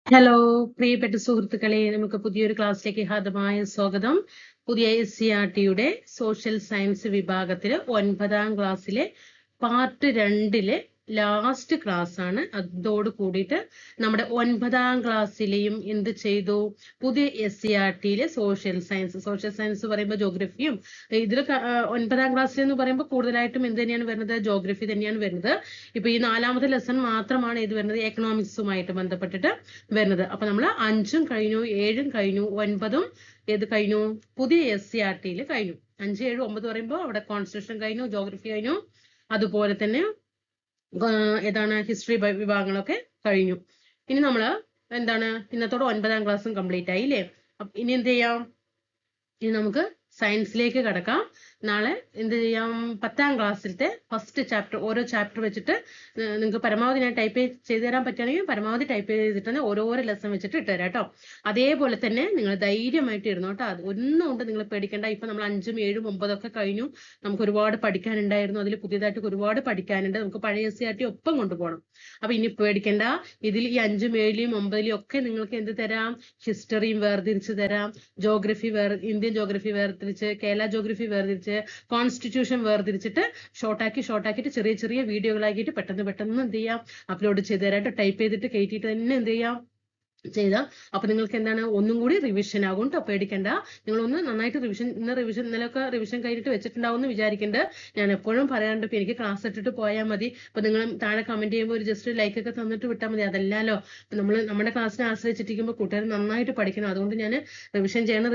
Hello പ്രിയപ്പെട്ട സുഹൃത്തുക്കളെ, നമുക്ക് പുതിയൊരു ക്ലാസ്സിലേക്ക് ഹാർദമായ സ്വാഗതം. പുതിയ SCERT-യുടെ സോഷ്യൽ സയൻസ് വിഭാഗത്തില് 9ാം ക്ലാസ്സിലെ പാർട്ട് 2-ലെ ലാസ്റ്റ് ക്ലാസ് ആണ്. അതോട് കൂടിയിട്ട് നമ്മുടെ 9ാം ക്ലാസ്സിലെയും എന്ത് ചെയ്തു, പുതിയ SCERT-യിലെ സോഷ്യൽ സയൻസ് പറയുമ്പോൾ ജോഗ്രഫിയും ഇതിൽ 9ാം ക്ലാസ്സിൽ എന്ന് പറയുമ്പോൾ കൂടുതലായിട്ടും എന്ത് തന്നെയാണ് വരുന്നത്, ജോഗ്രഫി തന്നെയാണ് വരുന്നത്. ഇപ്പൊ ഈ 4ാമത്തെ ലെസൺ മാത്രമാണ് ഇത് വരുന്നത്, എക്കണോമിക്സുമായിട്ട് ബന്ധപ്പെട്ടിട്ട് വരുന്നത്. അപ്പൊ നമ്മൾ 5ഉം കഴിഞ്ഞു, 7ഉം കഴിഞ്ഞു, 9ഉം ഏത് കഴിഞ്ഞു, പുതിയ SCERT-യിൽ കഴിഞ്ഞു. 5, 7, 9 പറയുമ്പോൾ അവിടെ കോൺസ്റ്റിറ്റ്യൂഷൻ കഴിഞ്ഞു, ജോഗ്രഫി കഴിഞ്ഞു, അതുപോലെ തന്നെ ഏതാണ് ഹിസ്റ്ററി വിഭാഗങ്ങളൊക്കെ കഴിഞ്ഞു. ഇനി നമ്മള് എന്താണ് ഇന്നത്തോടെ 9ാം ക്ലാസ്സും കംപ്ലീറ്റ് ആയി അല്ലേ. ഇനി എന്ത് ചെയ്യാം, ഇനി നമുക്ക് സയൻസിലേക്ക് കടക്കാം. നാളെ എന്ത് ചെയ്യാം, 10ാം ക്ലാസ്സിലത്തെ ഫസ്റ്റ് ചാപ്റ്റർ, ഓരോ ചാപ്റ്റർ വെച്ചിട്ട് നിങ്ങൾക്ക് പരമാവധി ഞാൻ ടൈപ്പ് ചെയ്ത് തരാൻ പറ്റുകയാണെങ്കിൽ പരമാവധി ടൈപ്പ് ചെയ്തിട്ട് ഓരോരോ ലെസൺ വെച്ചിട്ട് ഇട്ടുതരാം കേട്ടോ. അതേപോലെ തന്നെ നിങ്ങൾ ധൈര്യമായിട്ട് ഇരുന്നു കേട്ടോ. അത് ഒന്നും കൊണ്ട് നിങ്ങൾ പേടിക്കേണ്ട. ഇപ്പൊ നമ്മൾ 5ഉം 7ഉം 9ഉം ഒക്കെ കഴിഞ്ഞു. നമുക്ക് ഒരുപാട് പഠിക്കാനുണ്ടായിരുന്നു. അതിൽ പുതിയതായിട്ട് ഒരുപാട് പഠിക്കാനുണ്ട്. നമുക്ക് പഴയ SCERT ഒപ്പം കൊണ്ടുപോകണം. അപ്പൊ ഇനി പേടിക്കേണ്ട. ഇതിൽ ഈ 5ഉം 7ഉം 9ഉം ഒക്കെ നിങ്ങൾക്ക് എന്ത് തരാം, ഹിസ്റ്ററിയും വേർതിരിച്ച് തരാം, ജോഗ്രഫി ഇന്ത്യൻ ജോഗ്രഫി വേർതിരിച്ച്, കേരള ജോഗ്രഫി വേർതിരിച്ച്, കോൺസ്റ്റിറ്റ്യൂഷൻ വേർതിരിച്ചിട്ട് ഷോർട്ടാക്കിയിട്ട് ചെറിയ ചെറിയ വീഡിയോകളാക്കിയിട്ട് പെട്ടെന്ന് എന്ത് ചെയ്യാം, അപ്ലോഡ് ചെയ്ത് തരാം. ടൈപ്പ് ചെയ്തിട്ട് കയറ്റിയിട്ട് തന്നെ എന്ത് ചെയ്യാം ചെയ്താൽ അപ്പൊ നിങ്ങൾക്ക് എന്താണ് ഒന്നും കൂടി റിവിഷൻ ആകും കേട്ടോ. പേടിക്കണ്ട. നിങ്ങളൊന്ന് നന്നായിട്ട് ഇന്നലെയൊക്കെ റിവിഷൻ കഴിഞ്ഞിട്ട് വെച്ചിട്ടുണ്ടാവും എന്ന് വിചാരിക്കണ്ട. ഞാൻ എപ്പോഴും പറയാറുണ്ട്, ഇപ്പൊ എനിക്ക് ക്ലാസ് ഇട്ടിട്ട് പോയാൽ മതി. ഇപ്പൊ നിങ്ങൾ താഴെ കമന്റ് ചെയ്യുമ്പോൾ ഒരു ജസ്റ്റ് ലൈക്ക് ഒക്കെ തന്നിട്ട് വിട്ടാൽ മതി. അതല്ലല്ലോ, നമ്മൾ നമ്മുടെ ക്ലാസ്സിനെ ആശ്രയിച്ചിരിക്കുമ്പോൾ കൂട്ടുകാർ നന്നായിട്ട് പഠിക്കണം. അതുകൊണ്ട് ഞാൻ റിവിഷൻ ചെയ്യണം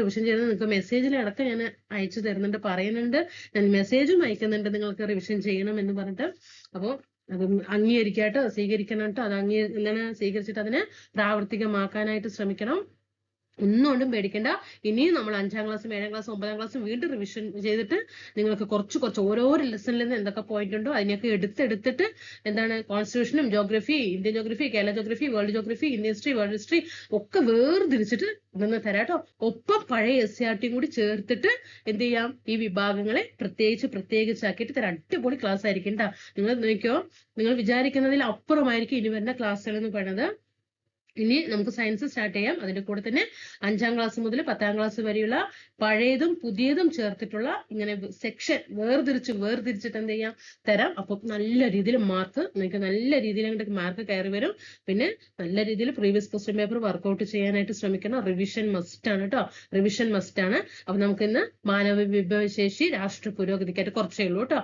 നിങ്ങൾക്ക് മെസ്സേജിലടക്കം ഞാൻ അയച്ചു തരുന്നുണ്ട്, പറയുന്നുണ്ട്. ഞാൻ മെസ്സേജും അയക്കുന്നുണ്ട് നിങ്ങൾക്ക് റിവിഷൻ ചെയ്യണം എന്ന് പറഞ്ഞിട്ട്. അപ്പോൾ അത് അംഗീകരിക്കാട്ടോ, സ്വീകരിക്കണം കേട്ടോ. അത് എന്താണ് സ്വീകരിച്ചിട്ട് അതിനെ പ്രാവർത്തികമാക്കാനായിട്ട് ശ്രമിക്കണം. ഒന്നുകൊണ്ടും പേടിക്കണ്ട. ഇനിയും നമ്മൾ 5ാം ക്ലാസ്സും 7ാം ക്ലാസ്സും 9ാം ക്ലാസ്സും വീണ്ടും റിവിഷൻ ചെയ്തിട്ട് നിങ്ങൾക്ക് കുറച്ച് ഓരോരോ ലെസണിൽ നിന്ന് എന്തൊക്കെ പോയിന്റ് ഉണ്ടോ അതിനൊക്കെ എടുത്തിട്ട് എന്താണ് കോൺസ്റ്റിറ്റ്യൂഷനും geography, Indian geography, Kerala geography, world geography, Indian history, world history ഒക്കെ വേർതിരിച്ചിട്ട് നിന്ന് തരാട്ടോ. ഒപ്പം പഴയ SCERT കൂടി ചേർത്തിട്ട് എന്ത് ചെയ്യാം, ഈ വിഭാഗങ്ങളെ പ്രത്യേകിച്ചാക്കിയിട്ട് തരാം. അടിപൊളി ക്ലാസ് ആയിരിക്കും കേട്ടോ. നിങ്ങൾ നോക്കിയോ, നിങ്ങൾ വിചാരിക്കുന്നതിൽ അപ്പുറമായിരിക്കും ഇനി വരുന്ന ക്ലാസ്സുകൾ എന്ന് പറയുന്നത്. ഇനി നമുക്ക് സയൻസ് സ്റ്റാർട്ട് ചെയ്യാം. അതിന്റെ കൂടെ തന്നെ 5ാം ക്ലാസ് മുതൽ 10ാം ക്ലാസ് വരെയുള്ള പഴയതും പുതിയതും ചേർത്തിട്ടുള്ള ഇങ്ങനെ സെക്ഷൻ വേർതിരിച്ചിട്ട് എന്ത് ചെയ്യാം തരാം. അപ്പൊ നല്ല രീതിയിൽ നിങ്ങൾക്ക് നല്ല രീതിയിൽ അങ്ങോട്ട് മാർക്ക് കയറി വരും. പിന്നെ നല്ല രീതിയിൽ പ്രീവിയസ് ക്വസ്റ്റ്യൻ പേപ്പർ വർക്ക്ഔട്ട് ചെയ്യാനായിട്ട് ശ്രമിക്കണം. റിവിഷൻ മസ്റ്റ് ആണ് കേട്ടോ, റിവിഷൻ മസ്റ്റ് ആണ്. അപ്പൊ നമുക്ക് ഇന്ന് മാനവ വിഭവശേഷി രാഷ്ട്ര പുരോഗതിക്കായിട്ട് കുറച്ചേ ഉള്ളൂ കേട്ടോ.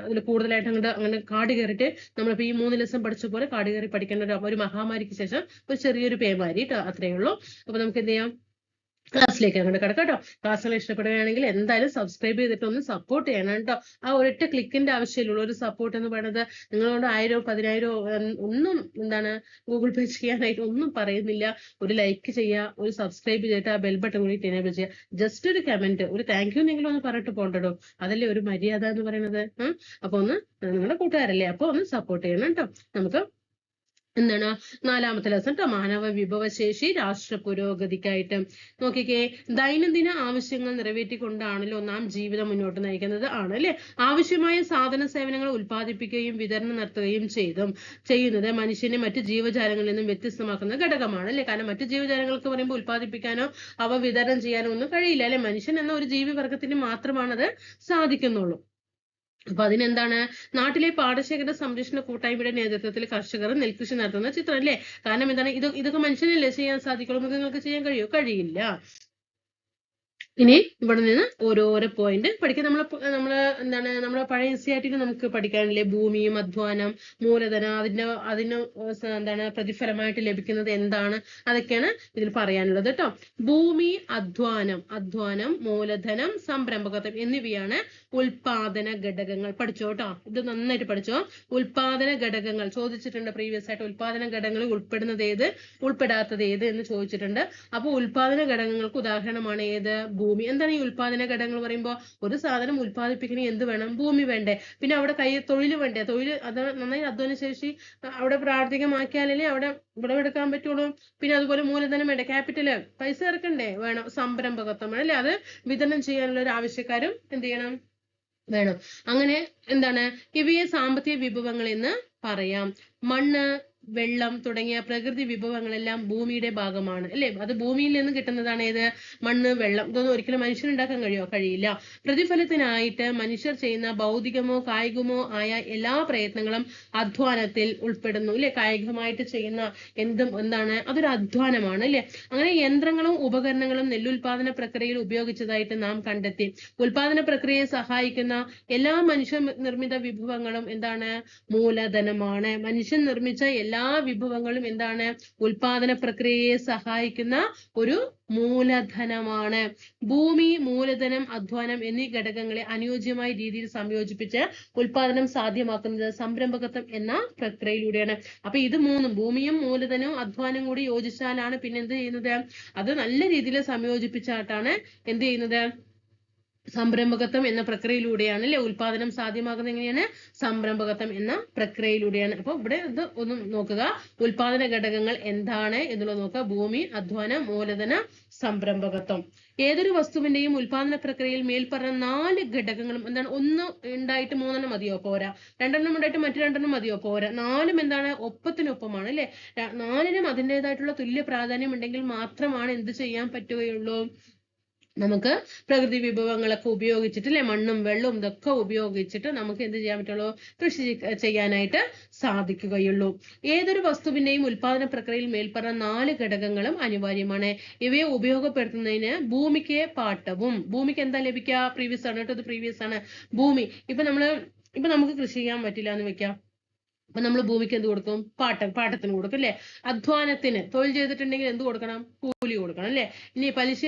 അതിൽ കൂടുതലായിട്ട് അങ്ങനെ കാട് കയറിയിട്ട് നമ്മളിപ്പോ ഈ 3 ലെസൺ പഠിച്ച പോലെ കാട് കയറി പഠിക്കേണ്ട ഒരു മഹാമാരിക്ക് ശേഷം ഒരു ചെറിയൊരു പേമാരി കേട്ടോ, അത്രയേ ഉള്ളൂ. അപ്പൊ നമുക്ക് എന്ത് ചെയ്യാം, ക്ലാസ്സിലേക്ക് അങ്ങോട്ട് കിടക്കാം കേട്ടോ. ക്ലാസ്സുകൾ ഇഷ്ടപ്പെടുകയാണെങ്കിൽ എന്തായാലും സബ്സ്ക്രൈബ് ചെയ്തിട്ട് ഒന്ന് സപ്പോർട്ട് ചെയ്യണം കേട്ടോ. ആ ഒരൊറ്റ ക്ലിക്കിന്റെ ആവശ്യമുള്ള ഒരു സപ്പോർട്ട് എന്ന് പറയുന്നത് നിങ്ങളോട് 1000 10,000 ഒന്നും എന്താണ് ഗൂഗിൾ പേ ചെയ്യാനായിട്ട് ഒന്നും പറയുന്നില്ല. ഒരു ലൈക്ക് ചെയ്യുക, ഒരു സബ്സ്ക്രൈബ് ചെയ്തിട്ട് ആ ബെൽ ബട്ടൺ കൂടി എനേബിൾ ചെയ്യുക. ജസ്റ്റ് ഒരു കമന്റ്, ഒരു താങ്ക് യു എന്നെങ്കിലും ഒന്ന് പറഞ്ഞിട്ട് പോകണ്ടോ. അതല്ലേ ഒരു മര്യാദ എന്ന് പറയുന്നത്. അപ്പൊ ഒന്ന് നിങ്ങളുടെ കൂട്ടുകാരല്ലേ, അപ്പൊ ഒന്ന് സപ്പോർട്ട് ചെയ്യണം കേട്ടോ. നമുക്ക് എന്താണ് 4ാമത്തെ ലെസൺ കേട്ടോ, മാനവ വിഭവശേഷി രാഷ്ട്ര പുരോഗതിക്കായിട്ട്. നോക്കിക്കേ, ദൈനംദിന ആവശ്യങ്ങൾ നിറവേറ്റിക്കൊണ്ടാണല്ലോ നാം ജീവിതം മുന്നോട്ട് നയിക്കുന്നത് ആണ് അല്ലെ. ആവശ്യമായ സാധന സേവനങ്ങൾ ഉൽപ്പാദിപ്പിക്കുകയും വിതരണം നടത്തുകയും ചെയ്യുന്നത് മനുഷ്യനെ മറ്റു ജീവജാലങ്ങളിൽ നിന്നും വ്യത്യസ്തമാക്കുന്ന ഘടകമാണ് അല്ലെ. കാരണം മറ്റു ജീവജാലങ്ങൾക്ക് പറയുമ്പോൾ ഉൽപ്പാദിപ്പിക്കാനോ അവ വിതരണം ചെയ്യാനോ ഒന്നും കഴിയില്ല അല്ലെ. മനുഷ്യൻ എന്ന ഒരു ജീവിവർഗത്തിന് മാത്രമാണത് സാധിക്കുന്നുള്ളൂ. അപ്പൊ അതിനെന്താണ്, നാട്ടിലെ പാടശേഖര സംരക്ഷണ കൂട്ടായ്മയുടെ നേതൃത്വത്തിൽ കർഷകർ നെൽകൃഷി നടത്തുന്ന ചിത്രം അല്ലേ. കാരണം എന്താണ്, ഇതൊക്കെ മനുഷ്യനല്ലേ ചെയ്യാൻ സാധിക്കുള്ളൂ, മൃഗങ്ങൾക്ക് ചെയ്യാൻ കഴിയില്ല. ഇനി ഇവിടെ നിന്ന് ഓരോരോ പോയിന്റ് പഠിക്കാൻ. നമ്മളെ പഴയ SCERT നമുക്ക് പഠിക്കാനില്ലേ, ഭൂമിയും അധ്വാനം, മൂലധനം, അതിന് എന്താണ് പ്രതിഫലമായിട്ട് ലഭിക്കുന്നത് എന്താണ്, അതൊക്കെയാണ് ഇതിൽ പറയാനുള്ളത് കേട്ടോ. ഭൂമി, അധ്വാനം, മൂലധനം, സംരംഭകത്വം എന്നിവയാണ് ഉൽപാദന ഘടകങ്ങൾ. പഠിച്ചോ കേട്ടോ, ഇത് നന്നായിട്ട് പഠിച്ചോ. ഉൽപാദന ഘടകങ്ങൾ ചോദിച്ചിട്ടുണ്ട് പ്രീവിയസ് ആയിട്ട്. ഉൽപാദന ഘടകങ്ങളിൽ ഉൾപ്പെടുന്നത് ഏത്, ഉൾപ്പെടാത്തത് ഏത് എന്ന് ചോദിച്ചിട്ടുണ്ട്. അപ്പൊ ഉൽപാദന ഘടകങ്ങൾക്ക് ഉദാഹരണമാണ് ഏത്, ഭൂമി. എന്താണ് ഈ ഉൽപാദന ഘടകങ്ങൾ പറയുമ്പോൾ, ഒരു സാധനം ഉൽപ്പാദിപ്പിക്കണമെങ്കിൽ എന്ത് വേണം, ഭൂമി വേണ്ടേ. പിന്നെ അവിടെ തൊഴിൽ വേണ്ടേ, അത് നന്നായി അധ്വാനശേഷി അവിടെ പ്രാവർത്തികമാക്കിയാലേ അവിടെ വിളവെടുക്കാൻ പറ്റുള്ളൂ. പിന്നെ അതുപോലെ മൂലധനം വേണ്ടേ, ക്യാപിറ്റല്, പൈസ ഇറക്കണ്ടേ, വേണം. സംരംഭകത്വം അല്ലെ, അത് വിതരണം ചെയ്യാനുള്ള ഒരു ആവശ്യക്കാരും എന്ത് ചെയ്യണം, വേണം. അങ്ങനെ എന്താണ് ഇവയെ സാമ്പത്തിക വിഭവങ്ങൾ എന്ന് പറയാം. മണ്ണ്, വെള്ളം തുടങ്ങിയ പ്രകൃതി വിഭവങ്ങളെല്ലാം ഭൂമിയുടെ ഭാഗമാണ് അല്ലെ. അത് ഭൂമിയിൽ നിന്ന് കിട്ടുന്നതാണ്. ഏത്? മണ്ണ്, വെള്ളം. ഇതൊന്നും ഒരിക്കലും മനുഷ്യനുണ്ടാക്കാൻ കഴിയില്ല. പ്രതിഫലത്തിനായിട്ട് മനുഷ്യർ ചെയ്യുന്ന ഭൗതികമോ കായികമോ ആയ എല്ലാ പ്രയത്നങ്ങളും അധ്വാനത്തിൽ ഉൾപ്പെടുന്നു അല്ലെ. കായികമായിട്ട് ചെയ്യുന്ന എന്താണ്? അതൊരു അധ്വാനമാണ് അല്ലെ. അങ്ങനെ യന്ത്രങ്ങളും ഉപകരണങ്ങളും നെല്ലുൽപാദന പ്രക്രിയയിൽ ഉപയോഗിച്ചതായിട്ട് നാം കണ്ടെത്തി. ഉൽപാദന പ്രക്രിയയെ സഹായിക്കുന്ന എല്ലാ മനുഷ്യ നിർമ്മിത വിഭവങ്ങളും എന്താണ്? മൂലധനമാണ്. മനുഷ്യൻ നിർമ്മിച്ച എല്ലാ വിഭവങ്ങളും എന്താണ്? ഉൽപാദന പ്രക്രിയയെ സഹായിക്കുന്ന ഒരു മൂലധനമാണ്. ഭൂമി, മൂലധനം, അധ്വാനം എന്നീ ഘടകങ്ങളെ അനുയോജ്യമായ രീതിയിൽ സംയോജിപ്പിച്ച് ഉൽപാദനം സാധ്യമാക്കുന്നത് സംരംഭകത്വം എന്ന പ്രക്രിയയിലൂടെയാണ്. അപ്പൊ ഇത് മൂന്നും, ഭൂമിയും മൂലധനവും അധ്വാനം കൂടി യോജിച്ചാലാണ് പിന്നെ എന്ത് ചെയ്യുന്നത്? അത് നല്ല രീതിയിൽ സംയോജിപ്പിച്ചായിട്ടാണ് എന്ത് ചെയ്യുന്നത്? സംരംഭകത്വം എന്ന പ്രക്രിയയിലൂടെയാണ് അല്ലെ ഉൽപാദനം സാധ്യമാകുന്നത്. എങ്ങനെയാണ്? സംരംഭകത്വം എന്ന പ്രക്രിയയിലൂടെയാണ്. അപ്പൊ ഇവിടെ ഇത് ഒന്ന് നോക്കുക. ഉൽപാദന ഘടകങ്ങൾ എന്താണ് എന്നുള്ളത് നോക്കുക. ഭൂമി, അധ്വാനം, മൂലധനം, സംരംഭകത്വം. ഏതൊരു വസ്തുവിന്റെയും ഉൽപാദന പ്രക്രിയയിൽ മേൽപ്പറഞ്ഞ 4 ഘടകങ്ങളും എന്താണ്? ഒന്ന് ഉണ്ടായിട്ട് 3 മതിയോ? പോരാ. 2 ഉണ്ടായിട്ട് മറ്റു 2 മതിയോ? പോരാ. 4 എന്താണ്? ഒപ്പത്തിനൊപ്പമാണ് അല്ലെ. 4 അതിൻ്റെതായിട്ടുള്ള തുല്യ പ്രാധാന്യം ഉണ്ടെങ്കിൽ മാത്രമാണ് എന്ത് ചെയ്യാൻ പറ്റുകയുള്ളൂ? നമുക്ക് പ്രകൃതി വിഭവങ്ങളൊക്കെ ഉപയോഗിച്ചിട്ട് അല്ലെ, മണ്ണും വെള്ളവും ഇതൊക്കെ ഉപയോഗിച്ചിട്ട് നമുക്ക് എന്ത് ചെയ്യാൻ പറ്റുള്ളൂ? കൃഷി ചെയ്യാനായിട്ട് സാധിക്കുകയുള്ളൂ. ഏതൊരു വസ്തുവിന്റെയും ഉൽപാദന പ്രക്രിയയിൽ മേൽപ്പറഞ്ഞ 4 ഘടകങ്ങളും അനിവാര്യമാണ്. ഇവയെ ഉപയോഗപ്പെടുത്തുന്നതിന് ഭൂമിക്ക് പാട്ടവും, ഭൂമിക്ക് എന്താ ലഭിക്കുക? പ്രീവിയസ് ആണ് കേട്ടോ, ഇത് പ്രീവിയസ് ആണ്. ഭൂമി ഇപ്പൊ നമുക്ക് കൃഷി ചെയ്യാൻ പറ്റില്ല എന്ന് വെക്കാം. അപ്പൊ നമ്മൾ ഭൂമിക്ക് എന്ത് കൊടുക്കും? പാട്ടത്തിന് കൊടുക്കും അല്ലെ. അധ്വാനത്തിന്, തൊഴിൽ ചെയ്തിട്ടുണ്ടെങ്കിൽ എന്ത് കൊടുക്കണം? കൂലി കൊടുക്കണം അല്ലെ. ഇനി പൈസ